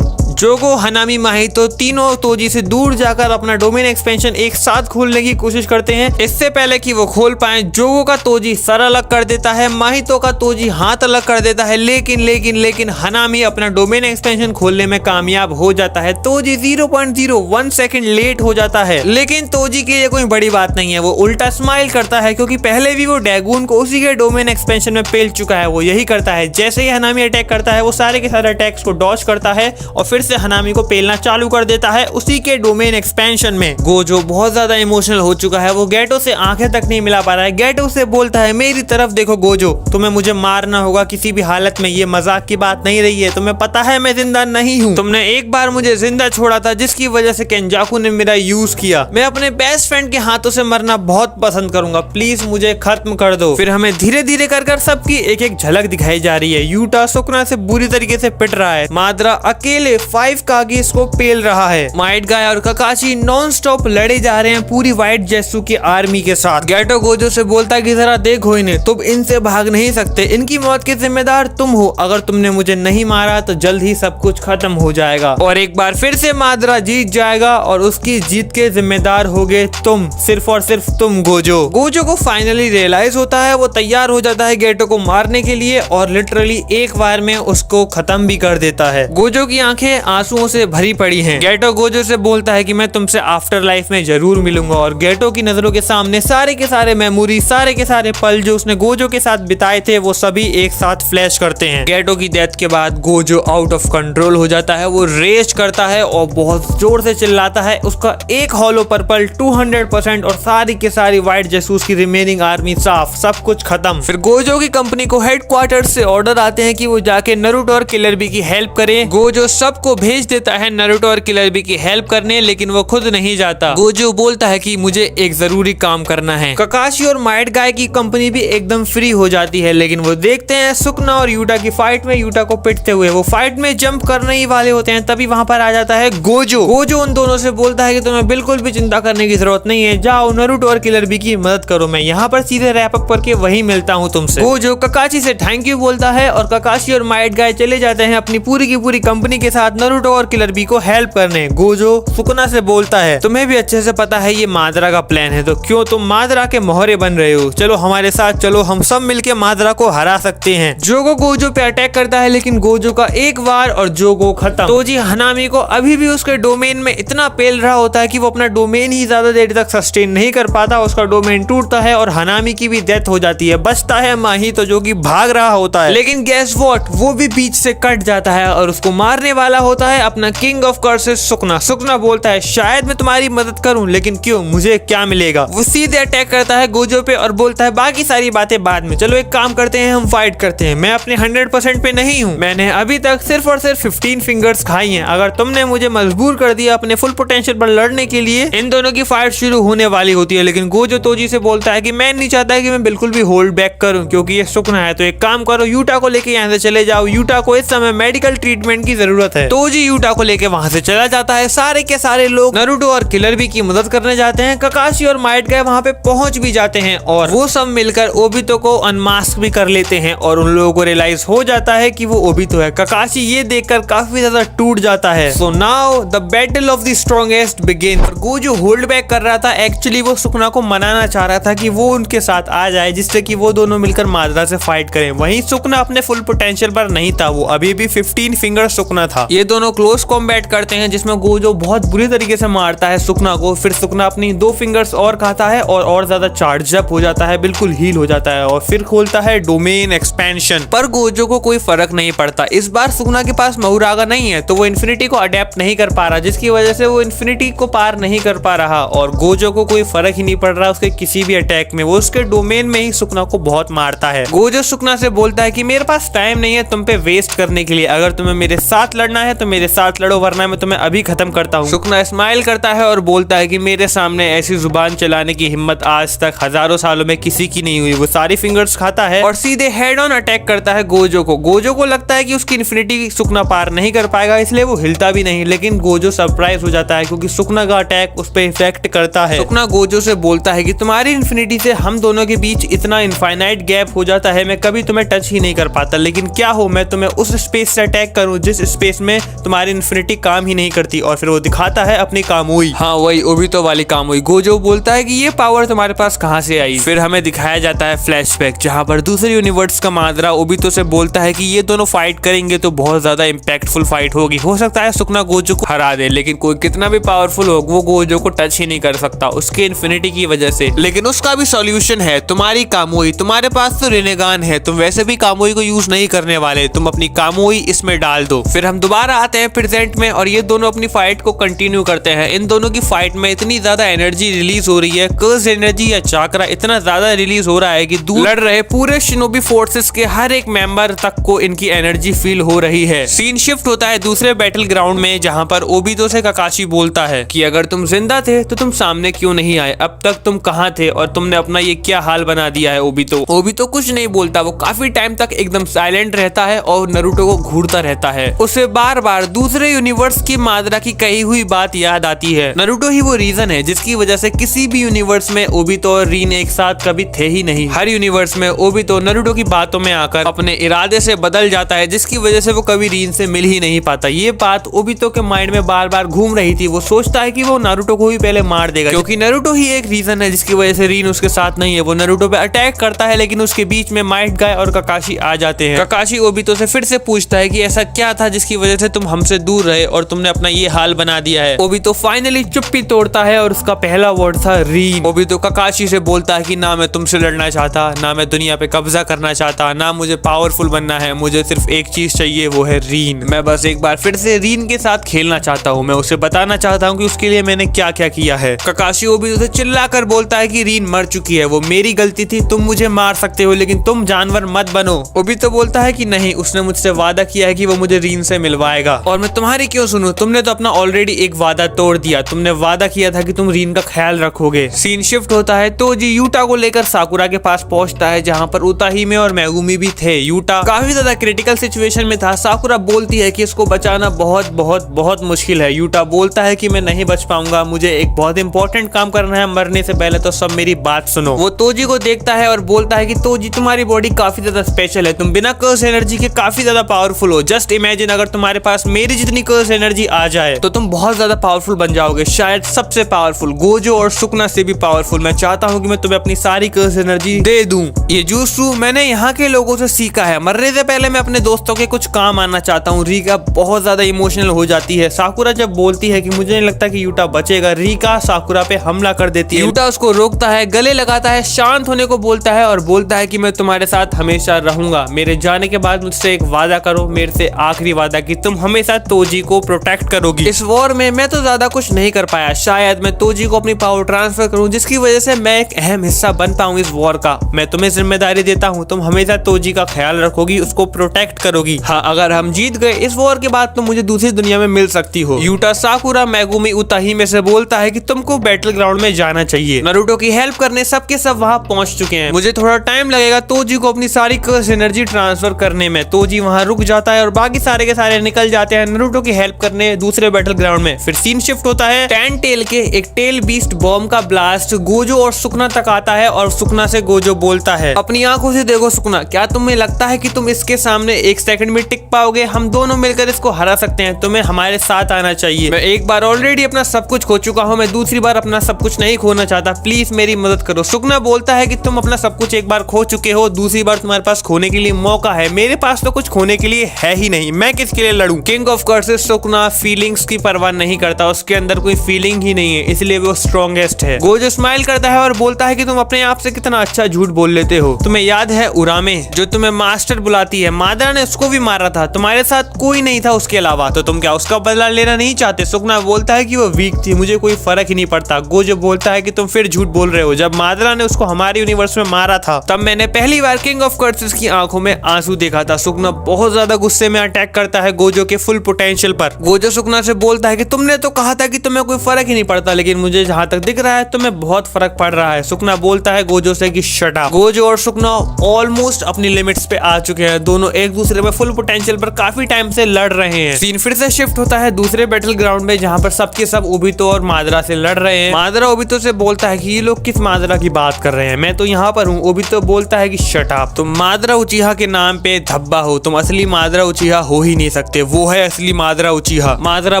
जोगो, हनामी, माहितो तीनों तोजी से दूर जाकर अपना डोमेन एक्सपेंशन एक साथ खोलने की कोशिश करते हैं। इससे पहले कि वो खोल पाए, जोगो का तोजी सर अलग कर देता है, माहितो का तोजी हाथ अलग कर देता है, लेकिन हनामी अपना डोमेन एक्सपेंशन खोलने में कामयाब हो जाता है। तोजी 0.01 सेकंड लेट हो जाता है, लेकिन तोजी के लिए कोई बड़ी बात नहीं है, वो उल्टा स्माइल करता है क्योंकि पहले भी वो डैगून को उसी के डोमेन एक्सपेंशन में पेल चुका है। वो यही करता है, जैसे ही हनामी अटैक करता है वो सारे के सारे अटैक्स को डॉज करता है और फिर से हनामी को पेलना चालू कर देता है उसी के डोमेन एक्सपेंशन में। गोजो बहुत ज्यादा इमोशनल हो चुका है, वो गेटो से आंखें तक नहीं मिला पा रहा है। गेटो से बोलता है मेरी तरफ देखो गोजो, तुम्हें मुझे मारना होगा किसी भी हालत में, ये मजाक की बात नहीं रही है, तुम्हें पता है मैं जिंदा नहीं हूँ, तुमने एक बार मुझे जिंदा छोड़ा था जिसकी वजह से केंजाकू ने मेरा यूज किया, मैं अपने बेस्ट फ्रेंड के हाथों से मरना बहुत पसंद करूंगा, प्लीज मुझे खत्म कर दो। फिर हमें धीरे धीरे कर सबकी एक एक झलक दिखाई जा रही है। यूटा सुकुना से बुरी तरीके से पिट रहा है, मादरा अकेले 5 कागेस को पेल रहा है, माइट गाय और ककाशी नॉन स्टॉप लड़े जा रहे हैं पूरी व्हाइट जेसु की आर्मी के साथ। गेटो गोजो से बोलता है कि जरा देखो इन्हें, तुम इनसे भाग नहीं सकते, इनकी मौत के जिम्मेदार तुम हो, अगर तुमने मुझे नहीं मारा तो जल्द ही सब कुछ खत्म हो जाएगा और एक बार फिर से मादरा जीत जाएगा और उसकी जीत के जिम्मेदार होगे तुम, सिर्फ और सिर्फ तुम गोजो। गोजो को फाइनली रियलाइज होता है, वो तैयार हो जाता है गेटो को मारने के लिए और लिटरली एक बार में उसको खत्म भी कर देता है। गोजो की आंखें आंसुओं से भरी पड़ी हैं। गेटो गोजो से बोलता है कि मैं तुमसे आफ्टर लाइफ में जरूर मिलूंगा और गेटो की नजरों के सामने सारे के सारे मेमोरी, सारे के सारे पल जो उसने गोजो के साथ बिताए थे वो सभी एक साथ फ्लैश करते हैं। गेटो की डेथ के बाद गोजो आउट ऑफ कंट्रोल हो जाता है, वो रेज करता है और बहुत जोर से चिल्लाता है, उसका एक हॉलो पर्पल 200% और सारी के सारी व्हाइट जेसूस की रिमेनिंग आर्मी साफ, सब कुछ खत्म। फिर गोजो की कंपनी को हेडक्वार्टर से ऑर्डर आते हैं कि वो जाके नारुतो और किलर बी की हेल्प करे। गोजो सबको भेज देता है नारुतो और किलर बी की हेल्प करने, लेकिन वो खुद नहीं जाता। गोजो बोलता है कि मुझे एक जरूरी काम करना है। ककाशी और माइट गाय की कंपनी भी एकदम फ्री हो जाती है, लेकिन वो देखते हैं सुकुना और यूटा की फाइट में यूटा को पिटते हुए, वो फाइट में जंप करने ही वाले होते हैं, तभी वहां पर आ जाता है गोजो। गोजो उन दोनों से बोलता है कि तुम्हें बिल्कुल भी चिंता करने की जरूरत नहीं है, जाओ नारुतो और किलर बी की मदद करो, मैं यहाँ पर सीधे रैप अप करके वही मिलता हूँ तुमसे। गोजो ककाशी से थैंक यू बोलता है और ककाशी और माइट गाय चले जाते हैं अपनी पूरी की पूरी कंपनी के साथ नारुतो और किलर बी को हेल्प करने। गोजो सुकुना से बोलता है, तुम्हें भी अच्छे से पता है ये मादरा का प्लान है, तो क्यों तुम मादरा के मोहरे बन रहे हो? चलो हमारे साथ चलो, हम सब मिलके मादरा को हरा सकते हैं। जोगो गोजो पे अटैक करता है, लेकिन गोजो का एक वार और जोगो खत्म। तोजी हनामी को अभी भी उसके डोमेन में इतना पेल रहा होता है कि वो अपना डोमेन ही ज्यादा देर तक सस्टेन नहीं कर पाता, उसका डोमेन टूटता है और हनामी की भी डेथ हो जाती है। बचता है माहितो जो कि भाग रहा होता है, लेकिन गेस व्हाट, वो भी बीच से कट जाता है और उसको मारने वाला होता है अपना king of curses Sukuna. Sukuna बोलता है, शायद मैं तुम्हारी मदद करूं, लेकिन क्यों, मुझे क्या मिलेगा? वो सीधे अटैक करता है गोजो पे और बोलता है बाकी सारी बातें बाद में, चलो एक काम करते हैं, हम फाइट करते हैं। मैं अपने 100% पे नहीं हूँ, मैंने अभी तक सिर्फ और सिर्फ 15 फिंगर्स खाई हैं। अगर तुमने मुझे मजबूर कर दिया अपने फुल पोटेंशियल पर लड़ने के लिए, इन दोनों की फाइट शुरू होने वाली होती है। लेकिन गोजो तोजी से बोलता है कि मैं नहीं चाहता कि मैं बिल्कुल भी होल्ड बैक करूं, क्योंकि ये सुकुना है। तो एक काम करो, यूटा को लेके यहाँ से चले जाओ, यूटा को इस समय मेडिकल ट्रीटमेंट की जरूरत है। तोजी यूटा को लेके वहां से चला जाता है। सारे के सारे लोग नारुतो और किलर बी की मदद करने जाते हैं। ककाशी और माइट गाय वहां पे पहुंच भी जाते हैं और वो सब मिलकर ओबितो को अनमास्क भी कर लेते हैं और उन लोगों को रियलाइज हो जाता है कि वो ओबितो है। ककाशी ये देखकर काफी ज्यादा टूट जाता है। So now the battle of the strongest begin. Gojo hold back कर रहा था, एक्चुअली वो सुकुना को मनाना चाह रहा था कि वो उनके साथ आ जाए, जिससे कि वो दोनों मिलकर मादरा से फाइट करें। वहीं सुकुना अपने फुल पोटेंशियल पर नहीं था, वो अभी भी 15 फिंगर सुकुना था। ये दोनों क्लोज कॉम्बैट करते हैं, जिसमें गोजो बहुत बुरी तरीके से मारता है सुकुना को। फिर सुकुना अपनी 2 फिंगर्स और खाता है और ज्यादा चार्ज अप हो जाता है, बिल्कुल हील हो जाता है और फिर खोलता है डोमेन एक्सपेंशन। पर गोजो को कोई फर्क नहीं पड़ता। इस बार सुकुना के पास महुरागा नहीं है, तो वो इन्फिनिटी को अडेप्ट नहीं कर पा रहा, जिसकी वजह से वो इन्फिनिटी को पार नहीं कर पा रहा और गोजो को कोई फर्क ही नहीं पड़ रहा उसके किसी भी अटैक में। वो उसके डोमेन में ही सुकुना को बहुत मारता है। गोजो सुकुना से बोलता है कि मेरे पास टाइम नहीं है तुम पे वेस्ट करने के लिए, अगर तुम्हें मेरे साथ लड़ना है तो मेरे साथ लड़ो, वरना मैं तुम्हें अभी खत्म करता हूँ। सुकुना स्माइल करता है और बोलता है कि मेरे सामने ऐसी जुबान चलाने की हिम्मत आज तक हजारों सालों में किसी की नहीं हुई। वो सारी फिंगर्स खाता है और सीधे हेड ऑन अटैक करता है गोजो को। गोजो को लगता है कि उसकी इन्फिनिटी सुकुना पार नहीं कर पाएगा, इसलिए वो हिलता भी नहीं, लेकिन गोजो सरप्राइज हो जाता है क्योंकि सुकुना का अटैक उस पर इफेक्ट करता है। सुकुना गोजो से बोलता है कि तुम्हारी इन्फिनिटी से हम दोनों के बीच इतना इनफाइनाइट गैप हो जाता है, मैं कभी तुम्हें टच ही नहीं कर पाता, लेकिन क्या हो मैं तुम्हें उस स्पेस से अटैक करूं जिस स्पेस में तुम्हारी इन्फिनिटी काम ही नहीं करती। और फिर वो दिखाता है अपनी कामुई, हाँ वही ओबितो वाली कामुई। गोजो बोलता है कि ये पावर तुम्हारे पास कहां से आई। फिर हमें दिखाया जाता है फ्लैशबैक, जहां पर दूसरे यूनिवर्स का मादरा ओबितो से बोलता है कि ये दोनों फाइट करेंगे तो बहुत ज्यादा इंपैक्टफुल फाइट होगी। हो सकता है सुकुना गोजो को हरा दे, लेकिन कोई कितना भी पावरफुल हो वो गोजो को टच ही नहीं कर सकता उसके इन्फिनिटी की वजह से। लेकिन उसका भी सॉल्यूशन है, तुम्हारी कामुई। तुम्हारे पास तो रेनेगान है, तुम वैसे भी कामुई को यूज नहीं करने वाले, तुम अपनी कामुई इसमें डाल दो। फिर हम दोबारा आते हैं प्रेजेंट में और ये दोनों अपनी फाइट को कंटिन्यू करते हैं। इन दोनों की फाइट में इतनी ज्यादा एनर्जी रिलीज हो रही है, कर्स एनर्जी या चाकरा इतना ज्यादा रिलीज हो रहा है कि दूर लड़ रहे पूरे शिनोबी फोर्सेस के हर एक मेंबर तक को इनकी एनर्जी फील हो रही है। सीन शिफ्ट होता है दूसरे बैटल ग्राउंड में, जहां पर ओबितो से ककाशी बोलता है कि अगर तुम जिंदा थे तो तुम सामने क्यों नहीं आए, अब तक तुम कहां थे और तुमने अपना ये क्या हाल बना दिया है। ओबितो कुछ नहीं बोलता, वो काफी टाइम तक एकदम साइलेंट रहता है और नारुतो को घूरता रहता है। उसे बार बार दूसरे यूनिवर्स की मादरा की कही हुई बात याद आती है। नारुतो ही वो रीजन है जिसकी वजह से किसी भी यूनिवर्स में ओबितो और रीन एक साथ कभी थे ही नहीं। हर यूनिवर्स में ओबितो नारुतो की बातों में आकर अपने इरादे से बदल जाता है, जिसकी वजह से वो कभी रीन से मिल ही नहीं पाता। ये बात ओबितो के माइंड में बार बार घूम रही थी। वो सोचता है कि वो नारुतो को ही पहले मार देगा, क्योंकि नारुतो ही एक रीजन है जिसकी वजह से रीन उसके साथ नहीं है। वो नारुतो पे अटैक करता है, लेकिन उसके बीच में माइट गाय और ककाशी आ जाते हैं। ककाशी ओबितो से फिर से पूछता है कि ऐसा क्या था जिसकी वजह से तुम हमसे दूर रहे और तुमने अपना ये हाल बना दिया है। ओबितो फाइनली चुप्पी तोड़ता है और उसका पहला वर्ड था रीन। ओबितो ककाशी से बोलता है कि ना मैं तुमसे लड़ना चाहता, ना मैं दुनिया पे कब्जा करना चाहता, ना मुझे पावरफुल बनना है, मुझे सिर्फ एक चीज चाहिए, वो है रीन। मैं बस एक बार फिर से रीन के साथ खेलना चाहता हूँ, मैं उसे बताना चाहता हूँ कि उसके लिए मैंने क्या क्या किया है। ककाशी ओबितो से चिल्लाकर बोलता है कि रीन मर चुकी है, वो मेरी गलती थी, तुम मुझे मार सकते हो लेकिन तुम जानवर मत बनो। ओबितो बोलता है कि नहीं, उसने मुझसे वादा किया है कि वो मुझे रीन से मिलवाएगा और मैं तुम्हारी क्यों सुनूं, तुमने तो अपना ऑलरेडी एक वादा तोड़ दिया, तुमने वादा किया था कि तुम रीन का ख्याल रखोगे। सीन शिफ्ट होता है तो जी यूटा को लेकर साकुरा के पास पहुंचता है, जहां पर उताहिमे और मेगुमी भी थे। यूटा काफी ज्यादा क्रिटिकल सिचुएशन में था। साकुरा बोलती है कि इसको बचाना बहुत बहुत बहुत मुश्किल है। यूटा बोलता है कि मैं नहीं बच पाऊंगा, मुझे एक बहुत इंपॉर्टेंट काम करना है, मरने से पहले तो सब मेरी बात सुनो। वो तोजी को देखता है और बोलता है कि तोजी तुम्हारी बॉडी काफी ज्यादा स्पेशल है, तुम बिना कर्स एनर्जी के काफी ज्यादा पावरफुल हो। जस्ट इमेजिन अगर तुम्हारे पास पास मेरी जितनी कर्स एनर्जी आ जाए तो तुम बहुत ज्यादा पावरफुल बन जाओगे, शायद सबसे पावरफुल, गोजो और सुकना से भी पावरफुल। मैं चाहता हूँ कि मैं तुम्हें अपनी सारी कर्स एनर्जी दे दूं। ये जूसू मैंने यहाँ के लोगों से सीखा है। मरने से पहले मैं अपने दोस्तों के कुछ काम आना चाहता हूँ। रीका बहुत ज्यादा इमोशनल हो जाती है। साकुरा जब बोलती है कि मुझे नहीं लगता कि यूटा बचेगा, रीका साकुरा पे हमला कर देती है। यूटा उसको रोकता है, गले लगाता है, शांत होने को बोलता है और बोलता है कि मैं तुम्हारे साथ हमेशा रहूंगा। मेरे जाने के बाद मुझसे एक वादा करो, मेरे से आखिरी वादा, कि तुम हमेशा तोजी को प्रोटेक्ट करोगी। इस वॉर में मैं तो ज्यादा कुछ नहीं कर पाया, शायद मैं तोजी को अपनी पावर ट्रांसफर करूं जिसकी वजह से मैं एक अहम हिस्सा बन पाऊं इस वॉर का। मैं तुम्हें जिम्मेदारी देता हूं, तुम हमेशा तोजी का ख्याल रखोगी, उसको प्रोटेक्ट करोगी। हाँ, अगर हम जीत गए इस वॉर के बाद तुम मुझे दूसरी दुनिया में मिल सकती हो। यूटा साकुरा मेगुमी उताही में से बोलता है कि तुमको बैटल ग्राउंड में जाना चाहिए। नारुतो की हेल्प करने सबके सब वहां पहुंच चुके हैं। मुझे थोड़ा टाइम लगेगा तोजी को अपनी सारी कर्स एनर्जी ट्रांसफर करने में। तोजी वहां रुक जाता है और बाकी सारे के सारे निकल जाते हैं नारुतो की हेल्प करने दूसरे बैटल ग्राउंड में। फिर सीन शिफ्ट होता है टैन टेल के एक टेल बीस्ट बॉम्ब का ब्लास्ट गोजो और सुकना तक आता है और सुकना से गोजो बोलता है, अपनी आंखों से देखो सुकना, क्या तुम्हें लगता है कि तुम इसके सामने एक सेकंड में टिक पाओगे? हम दोनों मिलकर इसको हरा सकते हैं, तुम्हें हमारे साथ आना चाहिए। मैं एक बार ऑलरेडी अपना सब कुछ खो चुका हूँ, मैं दूसरी बार अपना सब कुछ नहीं खोना चाहता, प्लीज मेरी मदद करो। सुकना बोलता है कि तुम अपना सब कुछ एक बार खो चुके हो, दूसरी बार तुम्हारे पास खोने के लिए मौका है। मेरे पास तो कुछ खोने के लिए है ही नहीं, मैं किसके लिए लड़ूं? King of curses Sukuna feelings की परवाह नहीं करता, उसके अंदर कोई फीलिंग ही नहीं है, इसलिए वो स्ट्रॉन्गेस्ट है। गोजो स्माइल करता है और बोलता है कि तुम अपने आप से कितना अच्छा झूठ बोल लेते हो। तुम्हें याद है उरामे जो तुम्हें मास्टर बुलाती है, मादरा ने उसको भी मारा था, तुम्हारे साथ कोई नहीं था उसके अलावा, तो तुम क्या उसका बदला लेना नहीं चाहते? सुकना बोलता है कि वो वीक थी, मुझे कोई फर्क ही नहीं पड़ता। गोजो बोलता है कि तुम फिर झूठ बोल रहे हो, जब मादरा ने उसको हमारे यूनिवर्स में मारा था तब मैंने पहली बार किंग ऑफ कर्सेस की आंखों में आंसू देखा था। सुकना बहुत ज्यादा गुस्से में अटैक करता है गोजो के फुल पोटेंशियल पर। गोजो सुकना से बोलता है कि तुमने तो कहा था कि तुम्हें कोई फर्क ही नहीं पड़ता, लेकिन मुझे जहां तक दिख रहा है तुम्हें बहुत फर्क पड़ रहा है। सुकना बोलता है गोजो से कि शट अप। गोजो और सुकना ऑलमोस्ट अपनी लिमिट्स पे आ चुके हैं, दोनों एक दूसरे में फुल पोटेंशियल पर काफी टाइम से लड़ रहे हैं। सीन फिर से शिफ्ट होता है दूसरे बैटल ग्राउंड में जहां पर सबके सब ओबितो और मादरा से लड़ रहे हैं। मादरा ओबितो से बोलता है कि ये लोग किस मादरा की बात कर रहे हैं, मैं तो यहाँ पर हूँ। ओबितो बोलता है कि शट अप, तुम मादरा उचिहा के नाम पे धब्बा हो, तुम असली मादरा उचिहा हो ही नहीं सकते, वो है असली मादरा उचिहा। मादरा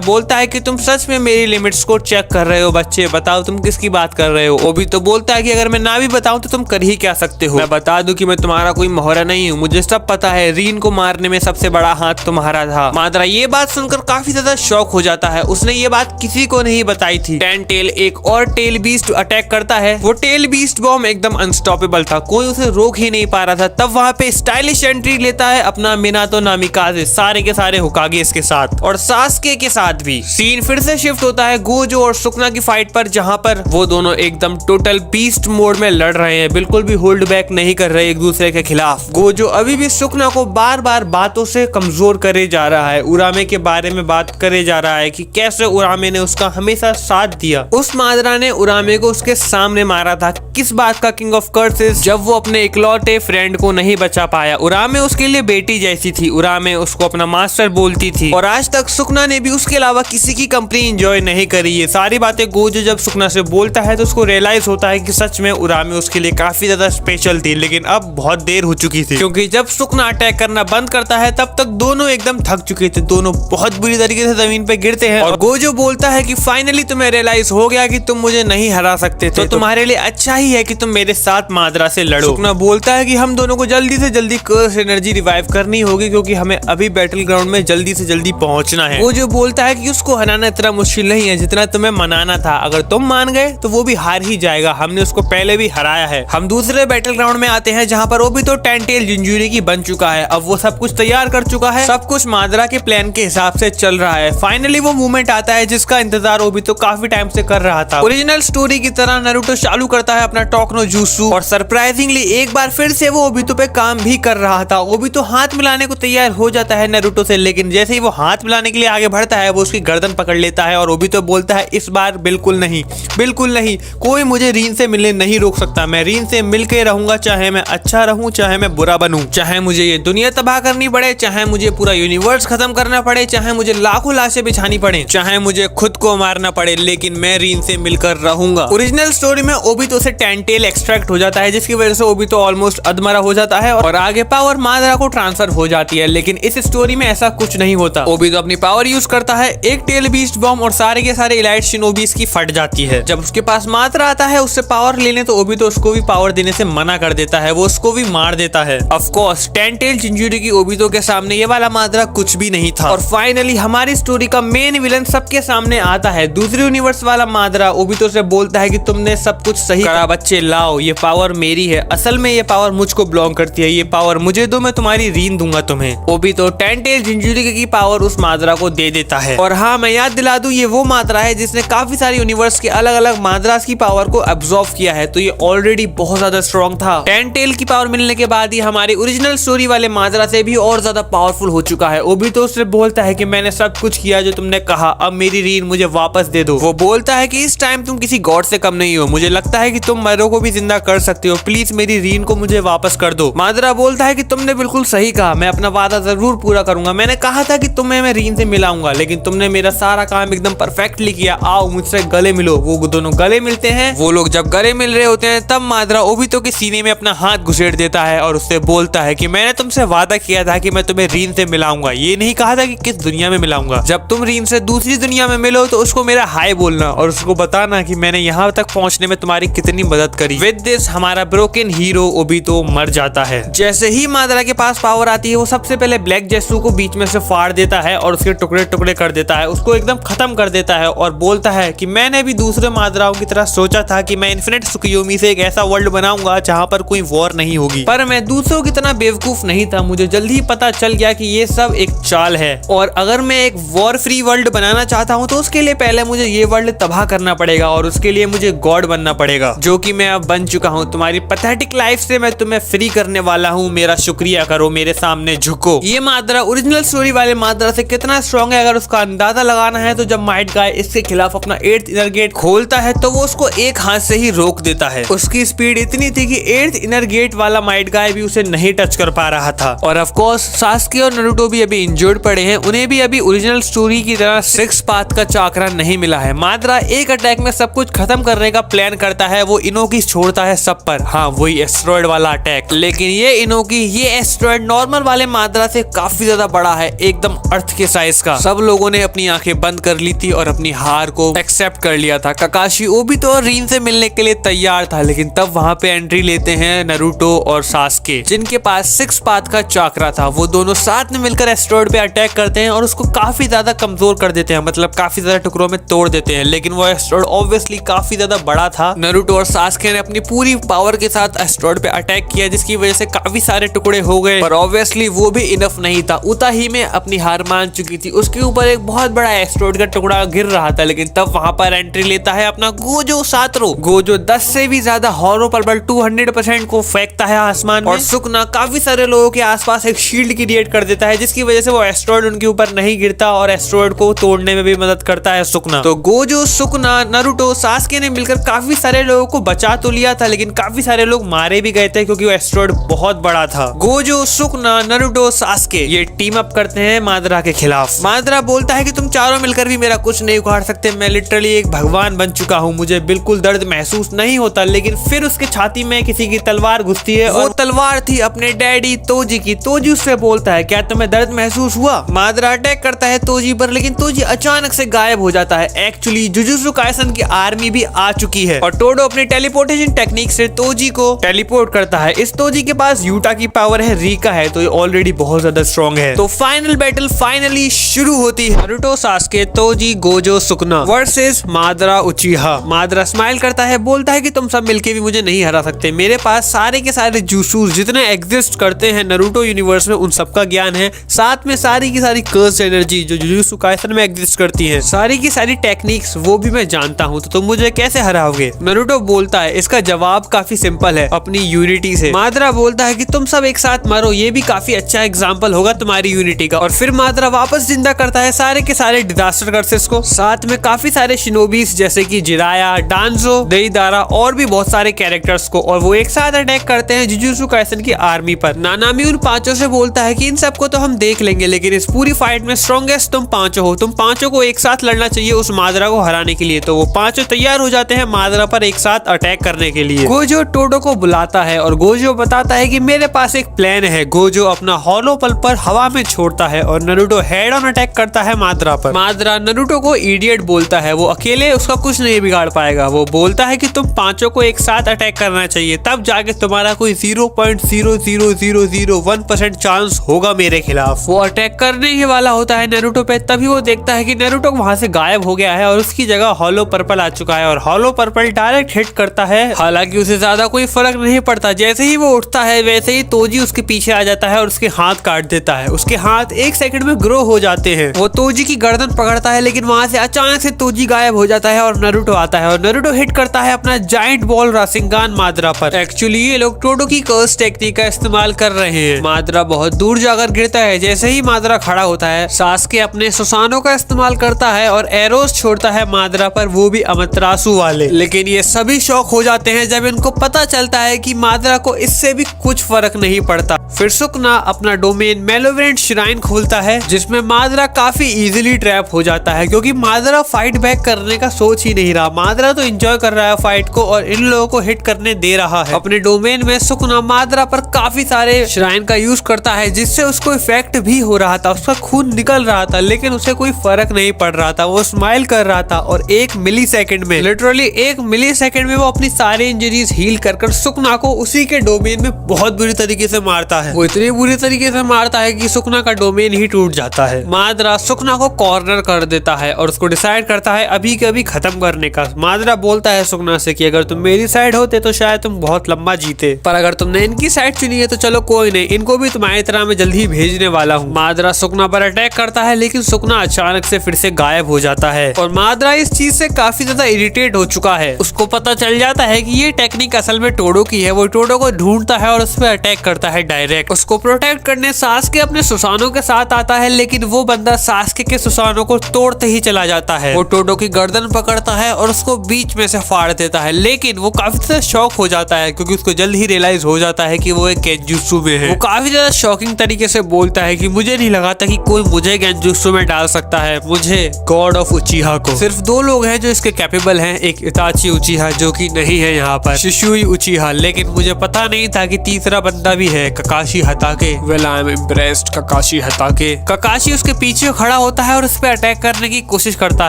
बोलता है कि तुम सच में मेरी लिमिट्स को चेक कर रहे हो बच्चे, बताओ तुम किसकी बात कर रहे हो? ओबितो बोलता है कि अगर मैं ना भी बताऊं तो तुम कर ही क्या सकते हो? मैं बता दूं कि मैं तुम्हारा कोई मोहरा नहीं हूँ, मुझे सब पता है, रीन को मारने में सबसे बड़ा हाथ तुम्हारा था। मादरा ये बात सुनकर काफी ज्यादा शॉक हो जाता है, उसने ये बात किसी को नहीं बताई थी। टैन टेल एक और टेल बीस्ट अटैक करता है, वो टेल बीस्ट बॉम्ब एकदम अनस्टॉपेबल था, कोई उसे रोक ही नहीं पा रहा था। तब वहां पे स्टाइलिश एंट्री लेता है अपना मिनातो नामिकाजे सारे के सारे होकागेस के साथ और सास्के के साथ भी। सीन फिर से शिफ्ट होता है गोजो और सुकना की फाइट पर, जहां पर वो दोनों एकदम टोटल बीस्ट मोड में लड़ रहे हैं, बिल्कुल भी होल्ड बैक नहीं कर रहे एक दूसरे के खिलाफ। गोजो अभी भी सुकना को बार बार बातों से कमजोर करे जा रहा है, उरामे के बारे में बात करे जा रहा है कि कैसे उरामे ने उसका हमेशा साथ दिया। उस मादरा ने उरामे को उसके सामने मारा था, किस बात का किंग ऑफ कर्सेस, जब वो अपने इकलौते फ्रेंड को नहीं बचा पाया। उरामे उसके लिए बेटी जैसी थी, उरामे उसको अपना मास्टर बोलती थी और आज तक सुकना ने भी उसके अलावा किसी की कंपनी एंजॉय नहीं करी। ये सारी बातें गोजो जब सुकना से बोलता है तो उसको रियलाइज होता है कि सच में उरामे उसके लिए काफी ज्यादा स्पेशल थी, लेकिन अब बहुत देर हो चुकी थी, क्योंकि जब सुकना अटैक करना बंद करता है तब तक दोनों एकदम थक चुके थे, दोनों बहुत बुरी तरीके से जमीन पे गिरते हैं और गोजो बोलता है कि फाइनली तुम्हें रियलाइज हो गया कि तुम मुझे नहीं हरा सकते थे, तो तुम्हारे लिए अच्छा ही है कि तुम मेरे साथ मादरा से लड़ो। सुकना बोलता है कि हम दोनों को जल्दी से जल्दी कर्स एनर्जी रिवाइव करनी होगी, क्योंकि हमें अभी बैटल ग्राउंड में जल्दी से जल्दी पहुंचना है। गोजो बोलता है कि उसको हराना इतना मुश्किल नहीं है जितना तुम्हें मनाना था, अगर तुम मान गए तो वो भी हार ही जाएगा, हमने उसको पहले भी हराया है। हम दूसरे बैटल ग्राउंड में आते हैं जहाँ पर ओबितो टैन टेल जिंजुरी की बन चुका है, अब वो सब कुछ तैयार कर चुका है, सब कुछ मादरा के प्लान के हिसाब से चल रहा है। फाइनली वो मूवमेंट आता है जिसका इंतजार ओबितो काफी टाइम से कर रहा था। ओरिजिनल स्टोरी की तरह नारुतो चालू करता है अपना टोकनो जुत्सु और सरप्राइजिंगली एक बार फिर से वो ओबितो पे काम भी कर रहा था। ओबितो हाथ मिलाने को तैयार हो जाता है नारुतो से, लेकिन जैसे ही वो हाथ मिलाने के लिए आगे बढ़ता है वो उसकी गर्दन पकड़ लेता है और ओबितो बोलता है इस बार बिल्कुल नहीं, बिल्कुल नहीं, कोई मुझे रीन से मिलने नहीं रोक सकता, मैं रीन से मिलके रहूंगा, चाहे मैं अच्छा रहूं चाहे मैं बुरा बनूं, चाहे मुझे ये दुनिया तबाह करनी पड़े, चाहे मुझे पूरा यूनिवर्स खत्म करना पड़े, चाहे मुझे लाखों लाशें बिछानी पड़े, चाहे मुझे खुद को मारना पड़े, लेकिन मैं रीन से मिलकर रहूंगा। ओरिजिनल स्टोरी में ओबितो से टैन टेल एक्सट्रैक्ट हो जाता है, जिसकी वजह से ओबितो ऑलमोस्ट अधमरा हो जाता है और आगे पावर मादरा को ट्रांसफर हो जाती है, लेकिन इस स्टोरी में ऐसा कुछ नहीं होता। ओबितो अपनी पावर यूज करता है, एक टेल बीस्ट बॉम्ब, और सारे के सारे इलाइट शिनोबीज की फट जाती है। जब उसके पास मात्रा आता है उससे पावर लेने, तो ओबितो उसको भी पावर देने से मना कर देता है, वो उसको भी मार देता है। ऑफ कोर्स 10 टेल जिंजुरी की ओबितो के सामने ये वाला मात्रा कुछ भी नहीं था। और फाइनली हमारी स्टोरी का मेन विलन सबके सामने आता है, दूसरे यूनिवर्स वाला माद्रा। ओबितो से बोलता है कि तुमने सब कुछ सही करा बच्चे, लाओ ये पावर मेरी है, असल में ये पावर मुझको बिलोंग करती है, ये पावर मुझे दो, मैं तुम्हारी रीन दूंगा तुम्हें। ओबितो 10 टेल जिंजुरी की पावर उस माद्रा को दे देता है। और हाँ, मैं याद दिला दूं, ये वो माद्रा है जिसने काफी सारे यूनिवर्स के अलग अलग माद्रास की पावर को एब्जॉर्ब किया है, तो ये ऑलरेडी बहुत ज्यादा स्ट्रॉन्ग था। 10 टेल की पावर मिलने के बाद ही हमारी ओरिजिनल स्टोरी वाले माद्रा से भी और ज्यादा पावरफुल हो चुका है। ओबितो उससे बोलता है कि मैंने सब कुछ किया जो तुमने कहा, अब मेरी रीन मुझे वापस दे दो। वो बोलता है कि इस टाइम तुम किसी गॉड से कम नहीं हो, मुझे लगता है कि तुम मरो को भी जिंदा कर सकते हो, प्लीज मेरी रीन को मुझे वापस कर दो। माद्रा बोलता है कि तुमने बिल्कुल सही कहा, मैं अपना वादा जरूर पूरा करूंगा, मैंने कहा था कि तुम्हें मैं रीन से मिलाऊंगा, लेकिन तुमने मेरा सारा काम एकदम परफेक्टली किया, आओ मुझसे गले मिलो। वो दोनों गले मिलते हैं। वो लोग जब गले मिल रहे होते हैं तब माद्रा ओबितो के सीने में अपना हाथ घुसेड़ देता है और उससे बोलता है कि मैंने तुमसे वादा किया था कि मैं तुम्हें रीन से मिलाऊंगा, ये नहीं कहा था कि किस दुनिया में मिलाऊंगा। जब तुम रीन से दूसरी दुनिया में मिलो तो उसको मेरा हाय बोलना और उसको बताना कि मैंने यहाँ तक पहुंचने में तुम्हारी कितनी मदद करी। विद दिस हमारा ब्रोकन हीरो ओबितो मर जाता है। जैसे ही माद्रा के पास पावर आती है, वो सबसे पहले ब्लैक जेसू को बीच में से फाड़ देता है और उसके टुकड़े टुकड़े कर देता है, उसको एकदम खत्म कर देता है और बोलता है कि मैंने भी दूसरे माद्राओं की तरह सोचा था कि मैं इन्फिनिट सुकियोमी से एक ऐसा वर्ल्ड बनाऊंगा जहाँ पर कोई वॉर नहीं होगी, पर मैं दूसरों की तरह बेवकूफ नहीं था, मुझे जल्दी ही पता चल गया कि ये सब एक चाल है, और अगर मैं एक वॉर फ्री वर्ल्ड बनाना चाहता हूँ तो उसके लिए पहले मुझे ये वर्ल्ड तबाह करना पड़ेगा और उसके लिए मुझे गॉड बनना पड़ेगा, जो कि मैं अब बन चुका हूँ। तुम्हारी पैथेटिक लाइफ से मैं तुम्हें फ्री करने वाला हूँ, मेरा शुक्रिया करो, मेरे सामने झुको। ये माद्रा ओरिजिनल स्टोरी वाले माद्रा से कितना स्ट्रॉन्ग है अगर उसका अंदाजा लगाना है, तो जब माइट गाय इसके खिलाफ अपना 8th इनर गेट खोलता है तो वो उसको एक हाथ से ही रोक देता है। उसकी स्पीड इतनी थी कि 8th इनर गेट वाला माइट गाय भी उसे नहीं टच कर पा रहा था। और ऑफ कोर्स सास्के और नारुतो भी अभी इंजर्ड पड़े हैं, उन्हें भी अभी ओरिजिनल स्टोरी की तरह 6 पाथ का चाकरा नहीं मिला है। माद्रा एक अटैक में सब कुछ खत्म करने का प्लान करता है, वो इनोकी छोड़ता है सब पर, हाँ वही एस्टेरॉयड वाला अटैक, लेकिन ये इनोकी ये एस्टेरॉयड नॉर्मल वाले माद्रा से काफी ज्यादा बड़ा है, एकदम अर्थ के साइज का। सब लोगों ने अपनी आंखें बंद कर ली थी और अपनी हार को एक्सेप्ट कर लिया था। काकाशी ओबितो और रीन से मिलने के लिए तैयार था, लेकिन तब वहां पे एंट्री लेते हैं नारुतो और सास्के, जिनके पास 6 पाथ का चाकरा था। वो दोनों साथ में मिलकर एस्टेरॉयड पे अटैक करते हैं और उसको काफी ज्यादा कमजोर कर देते हैं, मतलब काफी ज्यादा टुकड़ों में तोड़ देते हैं, लेकिन वो एस्टेरॉयड ऑब्वियसली काफी ज्यादा बड़ा था। नारुतो और सास्के ने अपनी पूरी पावर के साथ एस्टेरॉयड पे अटैक किया, जिसकी वजह से काफी सारे टुकड़े हो गए, पर ऑब्वियसली वो भी इनफ नहीं था। उताही में अपनी हार मान चुकी थी, उसके ऊपर एक बहुत बड़ा एस्टेरॉयड का टुकड़ा गिर रहा था, लेकिन तब वहां पर एंट्री लेता है अपना गोजो सातरो। गोजो 10 से भी ज्यादा हॉरो पल्बल 200% को फेंकता है आसमान में, और सुकना काफी सारे लोगों के आसपास एक शील्ड क्रिएट कर देता है, जिसकी वजह से वो एस्टेरॉयड उनके ऊपर नहीं गिरता और एस्टेरॉयड को तोड़ने में भी मदद करता है सुकना। तो गोजो, सुकना, नारुतो, सास्के ने मिलकर काफी सारे लोगों को बचा तो लिया था, लेकिन काफी सारे लोग मारे भी गए थे क्योंकि वो एस्टेरॉयड बहुत बड़ा था। गोजो, सुकना, नारुतो, सास्के ये टीम अप करते हैं माद्रा के खिलाफ। माद्रा बोलता है कि तुम चारों मिलकर भी मेरा कुछ नहीं उखाड़ सकते, मैं लिटरली एक भगवान बन चुका हूँ, मुझे बिल्कुल दर्द महसूस नहीं होता। लेकिन फिर उसके छाती में किसी की तलवार घुसती है, वो तलवार थी अपने डैडी तोजी की। तोजी उससे बोलता है क्या तुम्हें दर्द महसूस हुआ? माद्रा अटैक करता है तोजी पर, लेकिन तोजी अचानक से गायब हो जाता है। एक्चुअली जुजुत्सु काइसन की आर्मी भी आ चुकी है और टोडो अपनी टेलीपोर्टेशन टेक्निक से तोजी को टेलीपोर्ट करता है। इस तोजी के पास यूटा की पावर है, रीका है, तो ये ऑलरेडी बहुत ज्यादा स्ट्रॉन्ग है। तो फाइनल बैटल फाइनली शुरू होती है। नारुतो, सास्के, तोजी, गोजो, सुकना वर्सेस माद्रा उचिहा। माद्रा स्माइल करता है, बोलता है कि तुम सब मिलके भी मुझे नहीं हरा सकते, मेरे पास सारे के सारे जूसूस जितने एग्जिस्ट करते हैं नारुतो यूनिवर्स में उन सबका ज्ञान है, साथ में सारी की सारी कर्स एनर्जी जो जुजुत्सु काइसन में एग्जिस्ट करती है, सारी की सारी टेक्निक्स वो भी मैं जानता हूँ, तो तुम मुझे कैसे हराओगे? नारुतो बोलता है इसका जवाब काफी सिंपल है, अपनी यूनिटी से। माद्रा बोलता है कि तुम सब एक साथ मरो, ये भी काफी अच्छा एग्जाम्पल होगा तुम्हारी यूनिटी का। और फिर माद्रा वापस जिंदा करता है सारे के सारे डिजास्टर कर्सेस को, साथ में काफी सारे शिनोबीस जैसे कि जिराया, डांजो, देईदारा और भी बहुत सारे कैरेक्टर्स को, और वो एक साथ अटैक करते हैं जुजुत्सु काइसन की आर्मी पर। नानामी उन पांचों से बोलता है कि इन सबको तो हम देख लेंगे, लेकिन इस पूरी फाइट में स्ट्रॉन्गेस्ट तुम पांचों हो, तुम पांचों को एक साथ लड़ना चाहिए उस माद्रा को हराने के लिए। तो वो पांचों तैयार हो जाते हैं माद्रा पर एक साथ अटैक करने के लिए। गोजो टोडो को बुलाता है और गोजो बताता है कि मेरे पास एक प्लान है। गोजो अपना हॉलो पल पर हवा में छोड़ता होता है और नारुतो हेड ऑन अटैक करता है माद्रा पर। माद्रा नारुतो को इडियट बोलता है, वो अकेले उसका कुछ नहीं बिगाड़ पाएगा। वो बोलता है कि तुम पांचों को एक साथ अटैक करना चाहिए, तब जाके तुम्हारा कोई 0.00001% चांस होगा मेरे खिलाफ। वो अटैक करने ही वाला होता है नारुतो पे, तभी वो देखता है कि नारुतो वहां से गायब हो गया है और उसकी जगह हॉलो पर्पल आ चुका है और हॉलो पर्पल डायरेक्ट हिट करता है। हालांकि उसे ज्यादा कोई फर्क नहीं पड़ता, जैसे ही वो उठता है वैसे ही तोजी उसके पीछे आ जाता है और उसके हाथ काट देता है। उसके हाथ 1 सेकंड में ग्रो हो जाते हैं। वो तोजी की गर्दन पकड़ता है, लेकिन वहां से अचानक से तोजी गायब हो जाता है और नारुतो आता है और नारुतो हिट करता है अपना जायंट बॉल राशिंगान माद्रा पर। एक्चुअली ये लोग टोडो की कर्स टेक्निक का इस्तेमाल कर रहे हैं। माद्रा बहुत दूर जाकर गिरता है। जैसे ही माद्रा खड़ा होता है, सासके अपने सुसानो का इस्तेमाल करता है और एरोस छोड़ता है माद्रा पर, वो भी अमतरासु वाले। लेकिन ये सभी शॉक हो जाते हैं जब इनको पता चलता है कि माद्रा को इससे भी कुछ फर्क नहीं पड़ता। फिर सुकना अपना डोमेन मेलोवेरेंट श्राइन खोलता है, जिसमें माद्रा काफी इजीली ट्रैप हो जाता है, क्योंकि माद्रा फाइट बैक करने का सोच ही नहीं रहा। माद्रा तो एंजॉय कर रहा है फाइट को और इन लोगों को हिट करने दे रहा है। अपने डोमेन में सुकना माद्रा पर काफी सारे श्राइन का यूज करता है, जिससे उसको इफेक्ट भी हो रहा था, उसका खून निकल रहा था, लेकिन उसे कोई फर्क नहीं पड़ रहा था। वो स्माइल कर रहा था और 1 मिली सेकेंड में, लिटरली 1 मिली सेकेंड में वो अपनी सारी इंजरीज हील कर सुकना को उसी के डोमेन में बहुत बुरी तरीके से मारता है। वो इतनी बुरी तरीके से मारता है कि सुकना का डोमेन ही टूट जाता है। माद्रा सुकना को कॉर्नर कर देता है और उसको डिसाइड करता है अभी के अभी खत्म करने का। माद्रा बोलता है सुकना से कि अगर तुम मेरी साइड होते तो शायद तुम बहुत लंबा जीते, पर अगर तुमने इनकी साइड चुनी है तो चलो कोई नहीं, इनको भी तुम्हारी तरह मैं जल्दी ही भेजने वाला हूँ। माद्रा सुकना पर अटैक करता है, लेकिन सुकना अचानक से फिर से गायब हो जाता है और माद्रा इस चीज से काफी ज्यादा इरिटेट हो चुका है। उसको पता चल जाता है कि ये टेक्निक असल में टोडो की है। वो टोडो को ढूंढता है और उस पर अटैक करता है डायरेक्ट। उसको प्रोटेक्ट करने सासके अपने सुसानो के साथ आता है, लेकिन वो बंदा सासके के सुसानो को तोड़ते ही चला जाता है। वो टोडो की गर्दन पकड़ता है और उसको बीच में से फाड़ देता है, लेकिन वो काफी ज्यादा शॉक हो जाता है क्योंकि उसको जल्द ही रियलाइज हो जाता है कि वो एक गेंजुत्सु में है। वो काफी ज्यादा शॉकिंग तरीके से बोलता है कि मुझे नहीं लगा था कि कोई मुझे गेंजुत्सु में डाल सकता है, मुझे गॉड ऑफ उचिहा को। सिर्फ 2 लोग हैं जो इसके कैपेबल हैं, एक इताची उचिहा जो कि नहीं है यहाँ पर, शिशुई उचिहा, लेकिन मुझे पता नहीं था कि तीसरा बंदा भी है, ककाशी हताके। Well I am impressed ककाशी हताके। ककाशी उसके पीछे खड़ा होता है और उस पर अटैक करने की कोशिश करता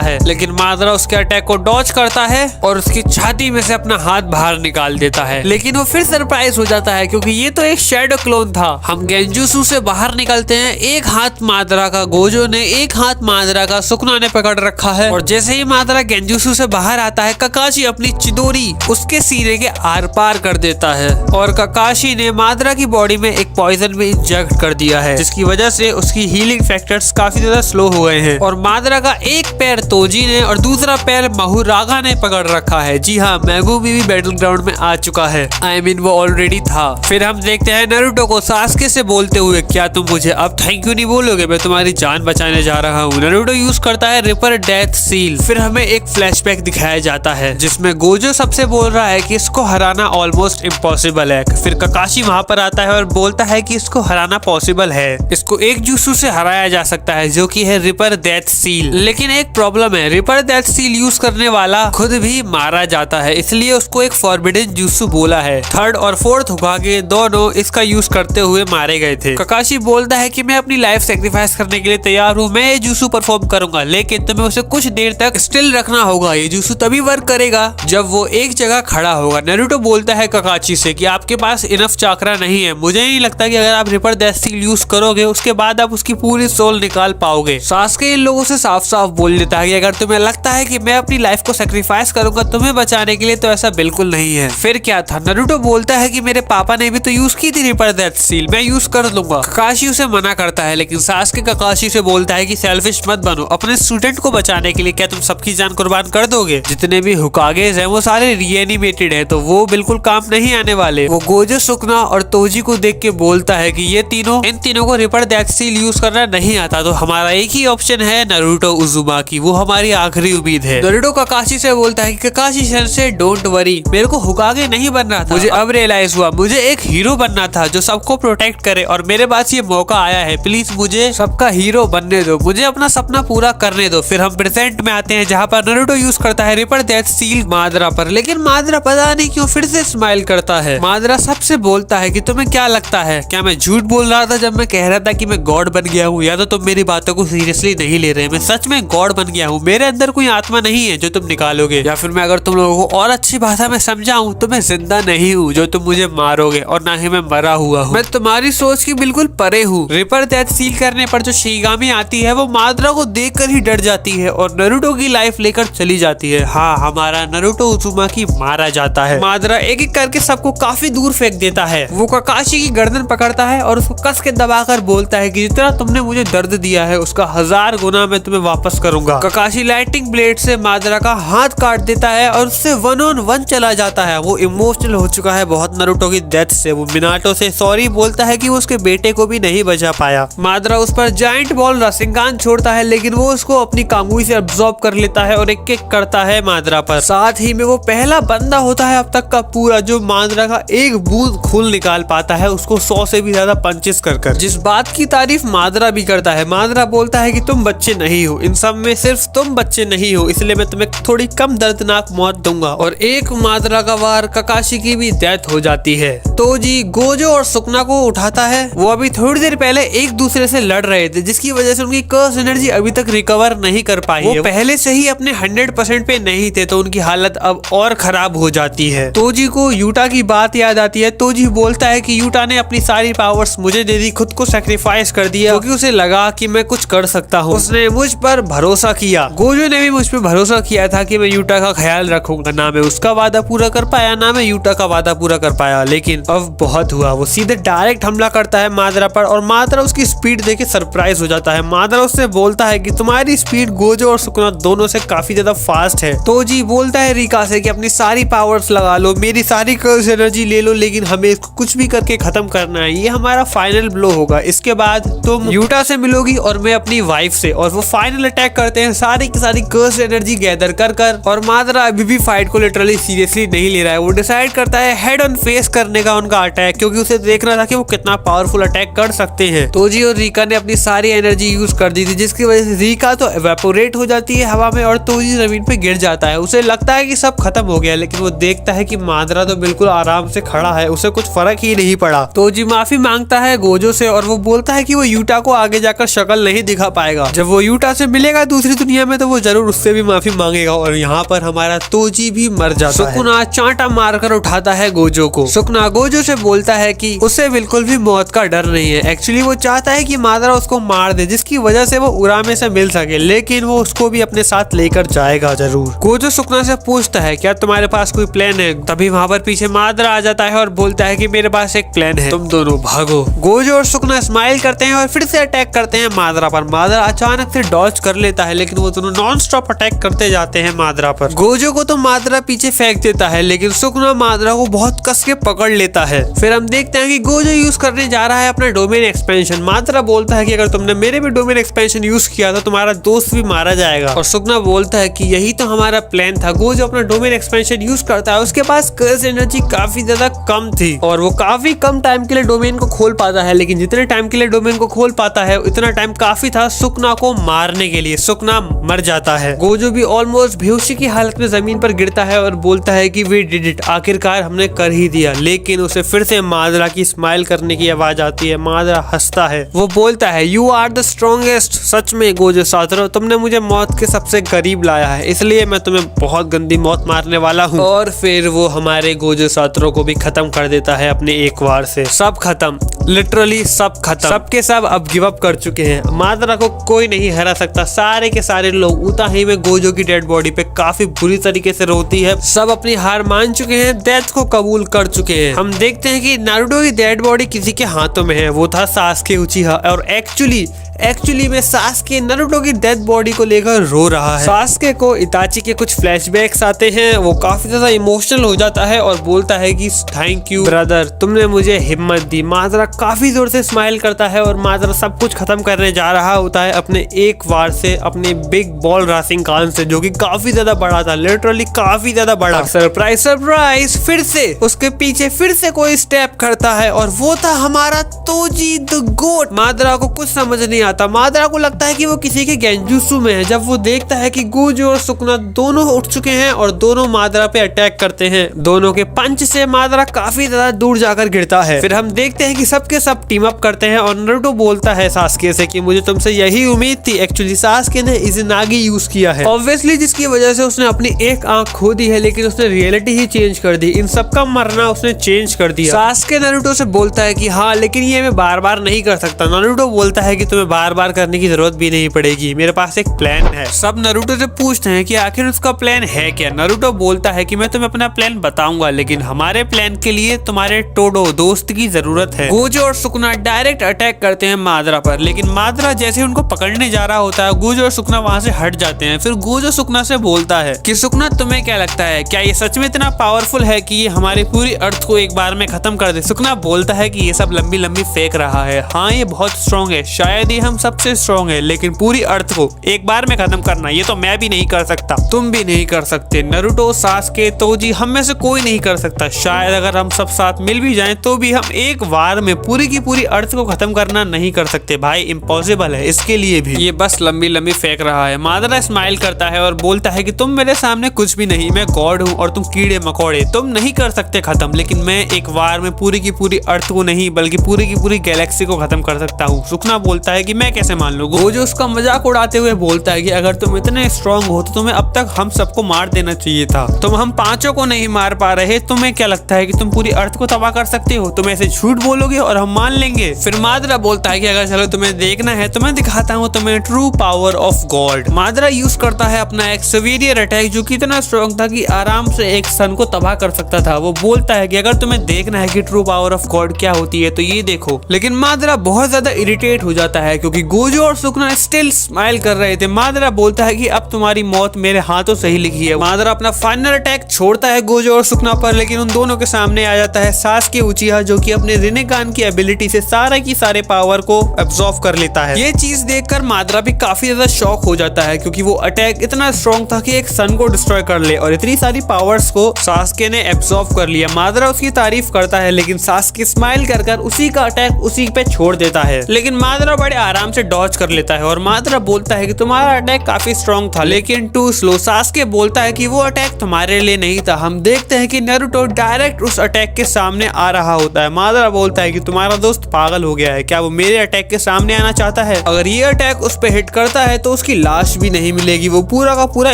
है, लेकिन माद्रा उसके अटैक को डॉज करता है और उसकी छाती में से अपना हाथ बाहर निकाल देता है। लेकिन वो फिर सरप्राइज हो जाता है क्योंकि ये तो एक शैडो क्लोन था। हम गेंजुत्सु से बाहर निकलते हैं, एक हाथ माद्रा का गोजो ने, एक हाथ माद्रा का सुकना ने पकड़ रखा है और जैसे ही माद्रा गेंजुत्सु से बाहर आता है, ककाशी अपनी चिदोरी उसके सीने के आर पार कर देता है और ककाशी ने माद्रा की बॉडी में एक पॉइजन भी इंजेक्ट कर दिया है, जिसकी वजह से उसकी हीलिंग फैक्टर्स काफी ज्यादा स्लो हो गए हैं। और माद्रा का एक पैर तोजी ने और दूसरा पैर महुरागा ने पकड़ रखा है। जी हाँ, मेगुमी भी बैटल ग्राउंड में आ चुका है, आई मीन वो ऑलरेडी था। फिर हम देखते हैं नारुतो को सासके से बोलते हुए, क्या तुम मुझे अब थैंक यू नहीं बोलोगे, मैं तुम्हारी जान बचाने जा रहा हूँ। नारुतो यूज करता है रिपर डेथ सील। फिर हमें एक फ्लैशबैक दिखाया जाता है जिसमें गोजो सबसे बोल रहा है कि इसको हराना ऑलमोस्ट इम्पॉसिबल है। फिर ककाशी वहां पर आता है और बोलता है कि इसको हराना पॉसिबल है, इसको एक जुत्सु से हराया जा सकता है जो कि है रिपर डेथ सील। लेकिन एक प्रॉब्लम है, रिपर डेथ सील यूज करने वाला खुद भी मारा जाता है, इसलिए उसको एक फॉरबिडन जुत्सु बोला है। 3rd और 4th होकागे दोनों इसका यूज करते हुए मारे गए थे। ककाशी बोलता है कि मैं अपनी लाइफ सेक्रीफाइस करने के लिए तैयार हूँ, मैं ये जुत्सु परफॉर्म करूंगा, लेकिन तुम्हें उसे कुछ देर तक स्टिल रखना होगा। ये जुत्सु तभी वर्क करेगा जब वो एक जगह खड़ा होगा। नारुतो बोलता है ककाशी से कि आपके पास इनफ चाकरा नहीं है, मुझे नहीं लगता कि अगर आप रिपर डेथ सील यूज करोगे उसके बाद आप उसकी पूरी सोल निकाल पाओगे। सासके इन लोगों से साफ साफ बोल देता है कि अगर तुम्हें लगता है कि मैं अपनी लाइफ को सेक्रीफाइस करूंगा तुम्हें बचाने के लिए, तो ऐसा बिल्कुल नहीं है। फिर क्या था, नारुतो बोलता है कि मेरे पापा ने भी तो यूज की थी रिपर डेथ सील, मैं यूज कर लूंगा। ककाशी उसे मना करता है, लेकिन सासके ककाशी से बोलता है कि सेल्फिश मत बनो, अपने स्टूडेंट को बचाने के लिए क्या तुम सबकी जान कुर्बान कर दोगे? जितने भी हुकागेज हैं वो सारे रीएनिमेटेड हैं, तो वो बिल्कुल काम नहीं आने वाले। वो गोजो, सुकना और तोजी को देख के बोलता है कि ये इन तीनों को रिपर डेथ सील यूज करना नहीं आता, तो हमारा एक ही ऑप्शन है नारुतो उजुमाकी, वो हमारी आखिरी उम्मीद है। नारुतो ककाशी से बोलता है कि ककाशी सेंसे डोंट वरी, मेरे को हुकागे नहीं बनना था, मुझे अब रियलाइज हुआ मुझे एक हीरो बनना था जो सबको प्रोटेक्ट करे और मेरे पास ये मौका आया है, प्लीज मुझे सबका हीरो बनने दो, मुझे अपना सपना पूरा करने दो। फिर हम प्रेजेंट में आते हैं जहाँ पर नारुतो यूज करता है रिपर डेथ सील माद्रा पर, लेकिन माद्रा पता नहीं क्यों फिर से स्माइल करता है। माद्रा सबसे बोलता है कि तुम्हें क्या लगता है, क्या मैं झूठ बोल रहा था जब मैं कह रहा था कि मैं गॉड बन गया हूँ या तो तुम मेरी बातों को सीरियसली नहीं ले रहे। मैं सच में गॉड बन गया हूँ, मेरे अंदर कोई आत्मा नहीं है जो तुम निकालोगे, या फिर मैं अगर तुम लोगों को और अच्छी भाषा में समझाऊं तो मैं जिंदा नहीं हूँ जो तुम मुझे मारोगे, और ना ही मैं मरा हुआ हूँ। मैं तुम्हारी सोच की बिल्कुल परे हूँ। रिपर डेथ सील करने पर जो शिगामी आती है वो माद्रा को देखकर ही डर जाती है और नारुतो की लाइफ लेकर चली जाती है। हाँ, हमारा नारुतो उज़ुमाकी मारा जाता है। माद्रा एक एक करके सबको काफी दूर फेंक देता है। वो काकाशी की गर्दन पकड़ता है और उसको कस के दबाकर बोलता है कि जितना तुमने मुझे दर्द दिया है उसका 1000 गुना मैं तुम्हें वापस करूंगा। काकाशी लाइटिंग ब्लेड से माद्रा का हाथ काट देता है और उससे 1-on-1 चला जाता है। वो इमोशनल हो चुका है बहुत नारुतो की डेथ से। वो मिनाटो से सॉरी बोलता है कि वो उसके बेटे को भी नहीं बचा पाया। माद्रा उस पर जायंट बॉल राशिंगान छोड़ता है लेकिन वो उसको अपनी कांगुई से अब्सॉर्ब कर लेता है और एक किक करता है माद्रा पर। साथ ही में वो पहला बंदा होता है अब तक का पूरा जो माद्रा का एक बूंद खून निकाल पाता है, उसको 100 से भी ज्यादा पंचेस कर। जिस बात की तारीफ माद्रा भी करता है। माद्रा बोलता है कि तुम बच्चे नहीं हो, इन सब में सिर्फ तुम बच्चे नहीं हो, इसलिए मैं तुम्हें थोड़ी कम दर्दनाक मौत दूंगा। और एक माद्रा का वार काकाशी की भी डेथ हो जाती है। तोजी गोजो और सुकना को उठाता है। वो अभी थोड़ी देर पहले एक दूसरे से लड़ रहे थे जिसकी वजह से उनकी कर्स एनर्जी अभी तक रिकवर नहीं कर पाई है। वो पहले से ही अपने 100% पे नहीं थे तो उनकी हालत अब और खराब हो जाती है। तोजी को यूटा की बात याद आती है। तोजी बोलता है कि यूटा ने अपनी सारी पावर्स मुझे दे दी, खुद को सैक्रिफाइस कर दिया क्योंकि उसे लगा कि मैं कुछ कर सकता हूँ। उसने मुझ पर भरोसा किया। गोजो ने भी मुझ पर भरोसा किया था कि मैं यूटा का ख्याल रखूंगा। ना मैं उसका वादा पूरा कर पाया, ना मैं यूटा का वादा पूरा कर पाया, लेकिन अब बहुत हुआ। वो सीधे डायरेक्ट हमला करता है माद्रा पर और माद्रा उसकी स्पीड देख सरप्राइज हो जाता है। माद्रा उससे बोलता है कि तुम्हारी स्पीड गोजो और सुकुना दोनों से काफी ज्यादा फास्ट है। तोजी बोलता है रिका से कि अपनी सारी पावर्स लगा लो, मेरी सारी कर्स एनर्जी ले लो, लेकिन हमें इसको कुछ भी करके खत्म करना है। ये हमारा फाइनल ब्लो होगा। इसके बाद तुम यूटा से मिलोगी और मैं अपनी वाइफ से। और वो फाइनल अटैक करते हैं सारी की सारी कर्स एनर्जी गैदर कर और माद्रा अभी भी फाइट को लिटरली सीरियसली नहीं ले रहा है। वो डिसाइड करता है हेड ऑन फेस करने का उनका अटैक, क्योंकि उसे देखना था कि वो कितना पावरफुल अटैक कर सकते हैं। तोजी और रीका ने अपनी सारी एनर्जी यूज कर दी थी जिसकी वजह से रीका तो एवेपोरेट हो जाती है हवा में और तोजी जमीन पे गिर जाता है। उसे लगता है कि सब खत्म हो गया, लेकिन वो देखता है कि माद्रा तो बिल्कुल आराम से खड़ा है, उसे कुछ फर्क ही नहीं पड़ा। तोजी माफी मांगता है गोजो से और वो बोलता है कि वो यूटा को आगे जाकर शक्ल नहीं दिखा पाएगा। जब वो यूटा से मिलेगा दूसरी दुनिया में तो वो जरूर उससे भी माफी मांगेगा। और यहाँ पर हमारा तोजी भी मर जाता है। सुकुना चांटा मारकर उठाता है गोजो को। सुकुना गोजो से बोलता है कि उसे बिल्कुल भी मौत का डर नहीं है। एक्चुअली वो चाहता है कि माद्रा उसको मार दे जिसकी वजह से वो उरामे से मिल सके, लेकिन वो उसको भी अपने साथ लेकर जाएगा जरूर। गोजो सुकुना से पूछता है क्या तुम्हारे पास कोई प्लान है? तभी वहाँ पर पीछे माद्रा आ जाता है और बोलता है कि मेरे पास एक प्लान है, तुम दोनों भागो। गोजो और सुकुना स्माइल करते हैं और फिर से अटैक करते हैं माद्रा पर। माद्रा अचानक से डॉज कर लेता है, लेकिन वो दोनों नॉन स्टॉप अटैक करते जाते हैं माद्रा पर। गोजो को तो माद्रा पीछे फेंक देता है, लेकिन सुकुना माद्रा को बहुत कस के पकड़ लेता है। फिर हम देखते हैं कि गोजो यूज करने जा रहा है अपना डोमेन एक्सपेंशन। माद्रा बोलता है कि अगर तुमने मेरे भी डोमेन एक्सपेंशन यूज किया तो तुम्हारा दोस्त भी मारा जाएगा। और सुकुना बोलता है कि यही तो हमारा प्लान था। गोजो अपना डोमेन एक्सपेंशन यूज करता है। उसके पास कर्स एनर्जी काफी ज्यादा कम थी और वो काफी कम टाइम के लिए डोमेन को खोल पाता है, लेकिन जितने टाइम के लिए डोमेन को खोल पाता है उतना टाइम काफी था सुकुना को मारने के लिए। सुकुना मर जाता है। गोजो भी ऑलमोस्ट बेहोशी की हालत में जमीन पर गिरता है और बोलता है कि वी डिड इट, आखिरकार हमने कर ही दिया। लेकिन उसे फिर से माद्रा की स्माइल करने की आवाज आती है। माद्रा हंसता है। वो बोलता है यू आर द स्ट्रॉन्गेस्ट। सच में गोजो सातरो, तुमने मुझे मौत के सबसे करीब लाया है, इसलिए मैं तुम्हें बहुत गंदी मौत मारने वाला हूँ। और फिर वो हमारे गोजो सातरो को भी खत्म कर देता है अपने एक वार से। सब खत्म, लिटरली सब खत्म। सबके सब अब गिव अप कर चुके हैं। माद्रा को कोई नहीं हरा सकता। सारे के सारे लोग उताही में गोजो की डेड बॉडी पे काफी बुरी तरीके से रोती है। सब अपनी हार मान चुके हैं, डेथ को कबूल कर चुके हैं। हम देखते हैं कि नारुतो की डेड बॉडी किसी के हाथों में है। वो था सासुके उचिहा और एक्चुअली में सासुके नारुतो की डेड बॉडी को लेकर रो रहा है। सासुके को इताची के कुछ फ्लैशबैक्स आते हैं। वो काफी ज्यादा इमोशनल हो जाता है और बोलता है कि थैंक यू ब्रदर, तुमने मुझे हिम्मत दी। माद्रा काफी जोर से स्माइल करता है और माद्रा सब कुछ खत्म करने जा रहा होता है अपने एक वार से, अपने बिग बॉल राशिंगान से, जो कि काफी ज्यादा बड़ा था, लिटरली काफी ज्यादा बड़ा। सरप्राइज फिर से उसके पीछे फिर से कोई स्टेप करता है और वो था हमारा तोजी द गोट। माद्रा को कुछ समझ नहीं आता। मादरा को लगता है कि वो किसी के गेंजुत्सु में है जब वो देखता है कि गोजो और सुकुना दोनों उठ चुके हैं और दोनों मादरा पे अटैक करते हैं। दोनों के पंच से मादरा काफी ज्यादा दूर जाकर गिरता है। फिर हम देखते हैं कि सबके सब टीम अप करते हैं और नारुतो बोलता है सास्के से कि मुझे तुमसे यही उम्मीद थी। एक्चुअली सास्के ने इज़नागी यूज किया है ऑब्वियसली, जिसकी वजह से उसने अपनी एक आंख खो दी है, लेकिन उसने रियलिटी ही चेंज कर दी। इन सबका मरना उसने चेंज कर दिया। सास्के नारुतो से बोलता है कि हाँ, लेकिन ये मैं बार बार नहीं कर सकता। नारुतो बोलता है कि तुम्हें बार बार करने की जरूरत भी नहीं पड़ेगी, मेरे पास एक प्लान है। सब नारुतो से पूछते हैं कि आखिर उसका प्लान है क्या। नारुतो बोलता है कि मैं तुम्हें अपना प्लान बताऊंगा, लेकिन हमारे प्लान के लिए तुम्हारे टोडो दोस्त की जरूरत है। गोजो और सुकुना डायरेक्ट अटैक करते हैं मादरा पर, लेकिन मादरा जैसे उनको पकड़ने जा रहा होता है, गोजो और सुकुना वहां से हट जाते हैं। फिर गोजो सुकुना से बोलता है कि सुकुना, तुम्हें क्या लगता है, क्या ये सच में इतना पावरफुल है कि ये हमारी पूरी अर्थ को एक बार में खत्म कर दे? सुकुना बोलता है कि ये सब लंबी लंबी फेंक रहा है। हाँ, ये बहुत स्ट्रॉन्ग है, शायद ये हम सबसे स्ट्रॉन्ग है, लेकिन पूरी अर्थ को एक बार में खत्म करना ये तो मैं भी नहीं कर सकता, तुम भी नहीं कर सकते, नारुतो, सास्के, तोजी, हम में से कोई नहीं कर सकता। शायद अगर हम सब साथ मिल भी जाएं तो भी हम एक बार में पूरी की पूरी अर्थ को खत्म करना नहीं कर सकते भाई, इम्पॉसिबल है इसके लिए भी। ये बस लंबी लंबी फेंक रहा है। मादरा स्माइल करता है और बोलता है कि तुम मेरे सामने कुछ भी नहीं, मैं गॉड हूँ और तुम कीड़े मकोड़े, तुम नहीं कर सकते खत्म, लेकिन मैं एक बार में पूरी की पूरी अर्थ को नहीं बल्कि पूरी की पूरी गैलेक्सी को खत्म कर सकता हूँ। सुकुना बोलता है कि मैं कैसे मान लूँ। वो जो उसका मजाक उड़ाते हुए बोलता है कि अगर तुम इतने स्ट्रॉन्ग हो तो तुम्हें अब तक हम सबको मार देना चाहिए था, तुम हम पांचों को नहीं मार पा रहे, तुम्हें क्या लगता है कि तुम पूरी अर्थ को तबाह कर सकते हो? तुम ऐसे झूठ बोलोगे और हम मान लेंगे? फिर मादरा बोलता है कि अगर चलो तुम्हें देखना है तो मैं दिखाता हूँ तुम्हें true power of god. Madara use करता है अपना एक सेवियर अटैक जो कि इतना स्ट्रॉन्ग था कि आराम से एक सन को तबाह कर सकता था। वो बोलता है कि अगर तुम्हें देखना है कि ट्रू पावर ऑफ गॉड क्या होती है तो ये देखो। लेकिन मादरा बहुत ज्यादा इरिटेट हो जाता है क्योंकि गोजो और सुकुना स्टिल स्माइल कर रहे थे। मादरा बोलता है कि अब तुम्हारी मौत मेरे हाथों से ही लिखी है। मादरा अपना फाइनल अटैक छोड़ता है गोजो और सुकुना पर, लेकिन उन दोनों के सामने आ जाता है सास्के उचिहा जो कि अपने रिनेगान की एबिलिटी से सारे की सारे पावर को एब्जॉर्ब कर लेता है। ये चीज देखकर मादरा भी काफी ज्यादा शॉक हो जाता है क्योंकि वो अटैक इतना स्ट्रॉन्ग था कि एक सन को डिस्ट्रॉय कर ले, और इतनी सारी पावर्स को सास्के ने एब्जॉर्ब कर लिया। मादरा उसकी तारीफ करता है, लेकिन सास्के स्माइल कर उसी का अटैक उसी पे छोड़ देता है। लेकिन मादरा बड़े आराम से डॉज कर लेता है और मादरा बोलता है कि तुम्हारा अटैक काफी स्ट्रॉन्ग था लेकिन टू स्लो। सास्के बोलता है कि वो अटैक तुम्हारे लिए नहीं था। हम देखते हैं कि नारुतो डायरेक्ट उस अटैक के सामने आ रहा होता है। मादरा बोलता है कि तुम्हारा दोस्त पागल हो गया है, क्या वो मेरे अटैक के सामने आना चाहता है? अगर ये अटैक उस पे हिट करता है तो उसकी लाश भी नहीं मिलेगी, वो पूरा का पूरा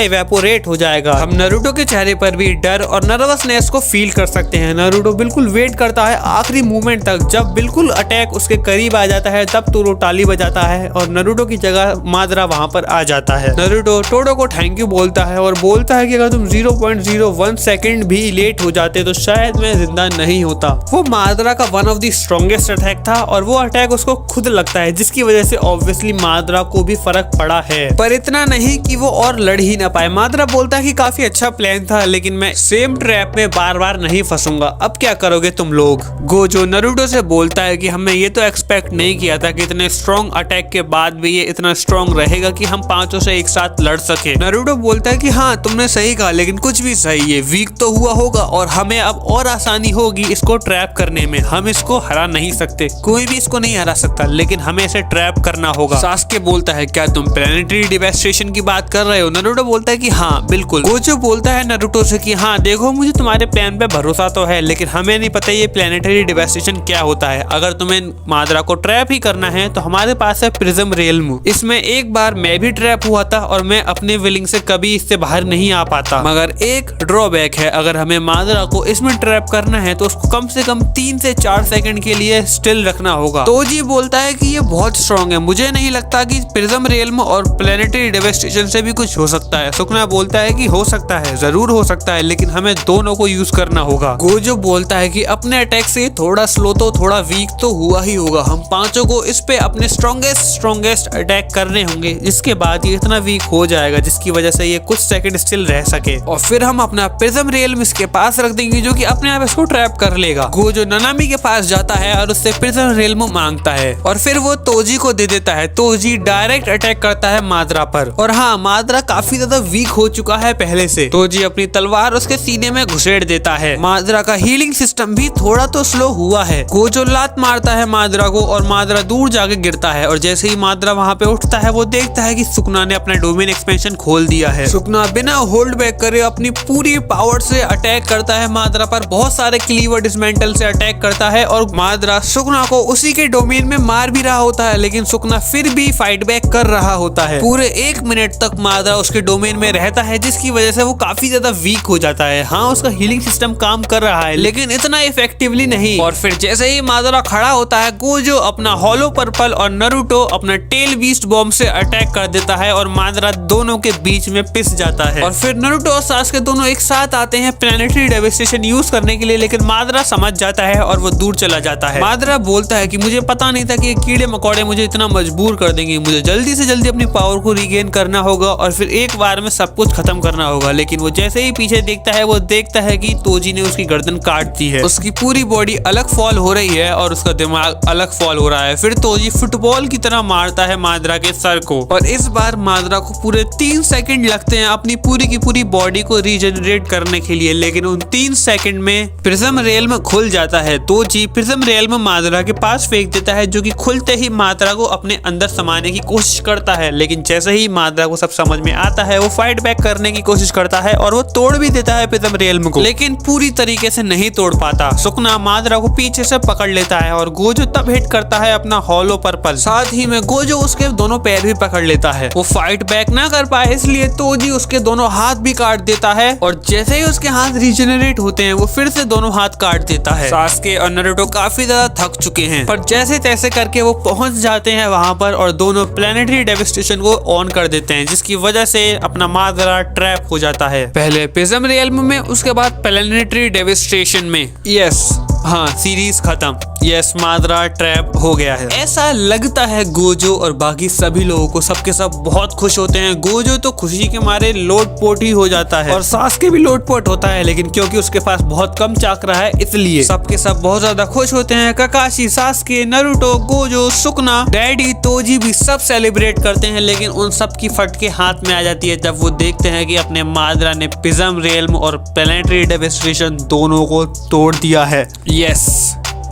इवेपोरेट हो जाएगा। हम नारुतो के चेहरे पर भी डर और नर्वसनेस को फील कर सकते हैं। नारुतो बिल्कुल वेट करता है आखिरी मूवमेंट तक, जब बिल्कुल अटैक उसके करीब आ जाता है तब तो वो ताली बजाता है और नारुतो की जगह मादरा वहां पर आ जाता है। नारुतो टोडो को थैंक यू बोलता है और बोलता है कि अगर तुम 0.01 सेकंड भी लेट हो जाते तो शायद मैं जिंदा नहीं होता। वो मादरा का one of the strongest attack था और वो अटैक उसको खुद लगता है, जिसकी वजह से ऑब्वियसली मादरा को भी फर्क पड़ा है, पर इतना नहीं कि वो और लड़ ही ना पाए। मादरा बोलता है कि काफी अच्छा प्लान था लेकिन मैं सेम ट्रैप में बार बार नहीं फंसूंगा, अब क्या करोगे तुम लोग? गोजो नारुतो से बोलता है कि हमने ये तो एक्सपेक्ट नहीं किया था कि इतने स्ट्रॉन्ग अटैक के बाद भी ये इतना स्ट्रॉन्ग रहेगा कि हम पांचों से एक साथ लड़ सके। नारुतो बोलता है कि हाँ तुमने सही कहा, लेकिन कुछ भी सही है, वीक तो हुआ होगा और हमें अब और आसानी होगी इसको ट्रैप करने में। हम इसको हरा नहीं सकते, कोई भी इसको नहीं हरा सकता, लेकिन हमें इसे ट्रैप करना होगा। सास्के बोलता है क्या तुम प्लैनेटरी डिवास्टेशन की बात कर रहे हो? नारुतो बोलता है कि हाँ बिल्कुल। गोजो बोलता है नारुतो से कि हाँ देखो मुझे तुम्हारे प्लान पे भरोसा तो है, लेकिन हमें नहीं पता ये प्लैनेटरी डिवास्टेशन क्या होता है। अगर तुम्हें मादरा को ट्रैप ही करना है तो हमारे पास है प्रिज्म रियल्म। इसमें एक बार मैं भी ट्रैप हुआ था और मैं अपने विलिंग से कभी इससे बाहर नहीं आ पाता, मगर एक ड्रॉबैक है, अगर हमें मादरा को इसमें ट्रैप करना है तो उसको कम से कम 3 से 4 सेकंड के लिए स्टिल रखना होगा। तोजी बोलता है कि ये बहुत स्ट्रॉन्ग है, मुझे नहीं लगता कि प्रिज्म रियल्म और प्लैनेटरी डिवास्टेशन से भी कुछ हो सकता है। सुकुना बोलता है कि हो सकता है, जरूर हो सकता है, लेकिन हमें दोनों को यूज करना होगा। गोजो बोलता है कि अपने अटैक से थोड़ा स्लो तो थोड़ा वीक तो हुआ ही होगा, हम पांचों को इस पे अपने स्ट्रॉन्गेस्ट अटैक करने होंगे, जिसके बाद ये इतना वीक हो जाएगा जिसकी वजह से ये कुछ सेकंड स्टिल रह सके, और फिर हम अपना प्रिज्म रियल्म इसके पास रख देंगे जो कि अपने आप इसको ट्रैप कर लेगा। गोजो नानामी के पास जाता है और उससे प्रिज्म रियल्म मांगता है और फिर वो तोजी को दे देता है। तोजी डायरेक्ट अटैक करता है मादरा पर, और हाँ मादरा काफी ज्यादा वीक हो चुका है पहले से। तोजी अपनी तलवार उसके सीने में घुसेड़ देता है। मादरा का हीलिंग सिस्टम भी थोड़ा तो स्लो हुआ है। गोजो लात मारता है मादरा को और मादरा दूर जाके गिरता है। है और जैसे ही माद्रा वहाँ पे उठता है वो देखता है कि सुकना ने अपना डोमेन एक्सपेंशन खोल दिया है। सुकना बिना होल्ड बैक करे अपनी पूरी पावर से अटैक करता है माद्रा पर, बहुत सारे क्लीवर डिसमेंटल से अटैक करता है और माद्रा सुकना को उसी के डोमेन में मार भी रहा होता है, लेकिन सुकना फिर भी फाइट बैक कर रहा होता है। पूरे 1 मिनट तक माद्रा उसके डोमेन में रहता है, जिसकी वजह से वो काफी ज्यादा वीक हो जाता है। हाँ, उसका हीलिंग सिस्टम काम कर रहा है लेकिन इतना इफेक्टिवली नहीं। और फिर जैसे ही माद्रा खड़ा होता है, गोजो अपना हॉलो पर्पल और नारुतो अपना टेल बीस्ट बॉम्ब से अटैक कर देता है और माद्रा दोनों के बीच में पिस जाता है। और फिर नारुतो और सासुके दोनों एक साथ आते हैं प्लैनेटरी डेविस्टेशन यूज करने के लिए, लेकिन माद्रा समझ जाता है और वो दूर चला जाता है। माद्रा बोलता है कि मुझे पता नहीं था कि ये कीड़े मकोड़े मुझे इतना मजबूर कर देंगे, मुझे जल्दी से जल्दी अपनी पावर को रिगेन करना होगा और फिर एक बार में सब कुछ खत्म करना होगा। लेकिन वो जैसे ही पीछे देखता है, वो देखता है कि तोजी ने उसकी गर्दन काट दी है। उसकी पूरी बॉडी अलग फॉल हो रही है और उसका दिमाग अलग फॉल हो रहा है। फिर तोजी फुटबॉल की तरह मारता है माद्रा के सर को और इस बार माद्रा को पूरे 3 सेकंड लगते हैं अपनी पूरी की पूरी बॉडी को रीजनरेट करने के लिए, लेकिन उन 3 सेकंड में प्रिज्म रेल्म खुल जाता है। तोजी प्रिज्म रेल्म माद्रा के पास फेंक देता है, जो कि खुलते ही माद्रा को अपने अंदर समाने की कोशिश करता है, लेकिन जैसे ही माद्रा को सब समझ में आता है, वो फाइट बैक करने की कोशिश करता है और वो तोड़ भी देता है प्रिज्म रेल्म को, लेकिन पूरी तरीके से नहीं तोड़ पाता। सुकना माद्रा को पीछे से पकड़ लेता है और गोजो तब हिट करता है अपना हॉलो पर्पल, साथ ही में गोजो उसके दोनों पैर भी पकड़ लेता है। वो फाइट बैक ना कर पाए इसलिए तोजी उसके दोनों हाथ भी काट देता है और जैसे ही उसके हाथ रीजनरेट होते हैं, वो फिर से दोनों हाथ काट देता है। सासुके और नारुतो काफी ज्यादा थक चुके हैं, पर जैसे तैसे करके वो पहुंच जाते हैं वहां पर और दोनों प्लैनेटरी डेविस्टेशन को ऑन कर देते हैं, जिसकी वजह से अपना माद्रा ट्रैप हो जाता है। पहले प्रिज्म रियल्म में, उसके बाद प्लैनेटरी डेविस्टेशन में। यस, हाँ, सीरीज खत्म। यस, माद्रा ट्रैप हो गया है ऐसा लगता है। गोजो और बाकी सभी लोगों को सबके सब बहुत खुश होते हैं। गोजो तो खुशी के मारे लोटपोट ही हो जाता है और सासुके भी लोटपोट होता है, लेकिन क्योंकि उसके पास बहुत कम चाकरा है इसलिए सबके सब बहुत ज्यादा खुश होते हैं। काकाशी, सासुके, नारुतो, गोजो, सुकना, डैडी, तोजी भी सब सेलिब्रेट करते हैं, लेकिन उन सब की फटके हाथ में आ जाती है जब वो देखते हैं कि अपने माद्रा ने प्रिज्म रियल्म और प्लैनेटरी डेविस्टेशन दोनों को तोड़ दिया है। यस,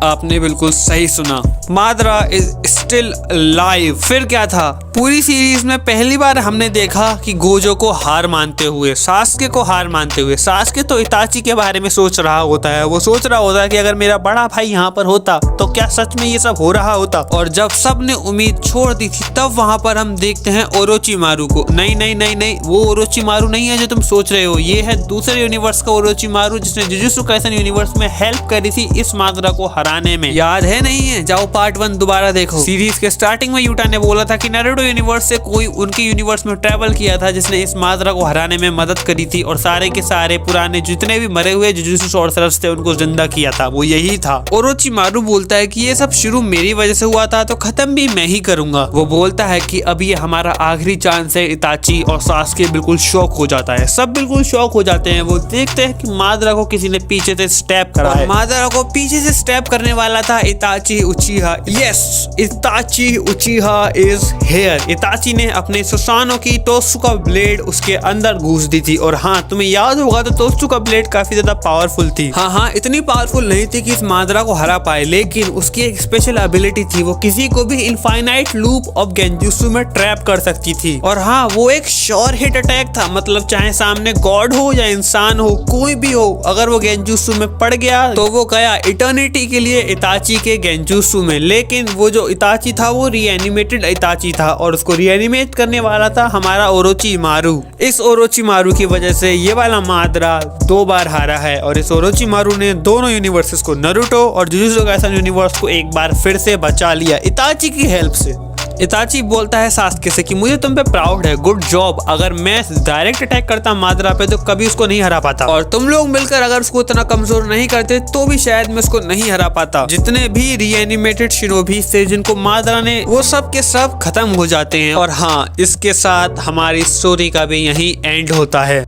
आपने बिल्कुल सही सुना, माद्रा इज स्टिल लाइव। फिर क्या था, पूरी सीरीज में पहली बार हमने देखा कि गोजो को हार मानते हुए, सासुके को हार मानते हुए। सासुके तो इताची के बारे में सोच रहा होता है, वो सोच रहा होता है कि अगर मेरा बड़ा भाई यहाँ पर होता तो क्या सच में ये सब हो रहा होता। और जब सब ने उम्मीद छोड़ दी थी, तब वहाँ पर हम देखते हैं ओरोचिमारू को। नहीं नहीं नहीं नहीं, वो ओरोचिमारू नहीं है जो तुम सोच रहे हो, ये है दूसरे यूनिवर्स का ओरोचिमारू, जिसने जुजुत्सु काइसन यूनिवर्स में हेल्प करी थी इस माद्रा को हराने में। याद है नहीं है? जाओ पार्ट 1 दोबारा देखो। सीरीज के स्टार्टिंग में यूटा ने बोला था कि नारुतो यूनिवर्स से कोई उनके यूनिवर्स में ट्रैवल किया था, जिसने इस माद्रा को हराने में मदद करी थी और सारे के सारे पुराने जितने भी मरे हुए जुजुत्सु सॉर्सरर्स थे उनको जिंदा किया था, वो यही था। ओरोचिमारू बोलता है कि ये सब शुरू मेरी वजह से हुआ था तो खत्म भी मैं ही करूंगा। वो बोलता है कि अब ये हमारा आखिरी चांस है। इताची और सासुके बिल्कुल शॉक हो जाता है, सब बिल्कुल शॉक हो जाते हैं। वो देखते हैं कि माद्रा को किसी ने पीछे से स्टैप करा है। माद्रा को पीछे से स्टैप करने वाला था इताची उचिहा। Yes, इताची उचिहा is here. इताची ने अपने सुसानो की टोत्सुका ब्लेड उसके अंदर घुस दी थी और हाँ, तुम्हें याद होगा तो टोत्सुका ब्लेड काफी ज्यादा पावरफुल थी। हाँ, इतनी पावरफुल नहीं थी कि इस माद्रा को हरा पाए, लेकिन उसकी एक स्पेशल एबिलिटी थी, वो किसी को भी इनफाइनाइट लूप ऑफ गेंजुत्सु में ट्रैप कर सकती थी। और हाँ, वो एक श्योर हिट अटैक था, मतलब चाहे सामने गॉड हो या इंसान हो, कोई भी हो, अगर वो गेंजुत्सु में पड़ गया तो वो गया इटर्निटी के लिए इताची के गेंजुत्सु में। लेकिन वो जो इताची था वो रीएनिमेटेड इताची था और उसको रीएनिमेट करने वाला था हमारा ओरोचिमारू। इस ओरोचिमारू की वजह से ये वाला माद्रा 2 बार हारा है और इस ओरोचिमारू ने दोनों यूनिवर्सेस को, नारुतो और जुजुत्सु काइसन यूनिवर्स को एक बार फिर से बचा लिया इताची की हेल्प से। इताची बोलता है सासुके से कि मुझे तुम पे प्राउड है, गुड जॉब। अगर मैं डायरेक्ट अटैक करता माद्रा पे तो कभी उसको नहीं हरा पाता, और तुम लोग मिलकर अगर उसको इतना कमजोर नहीं करते तो भी शायद मैं उसको नहीं हरा पाता। जितने भी रीएनिमेटेड शिनोबी थे जिनको माद्रा ने, वो सब के सब खत्म हो जाते हैं। और हाँ, इसके साथ हमारी स्टोरी का भी यही एंड होता है।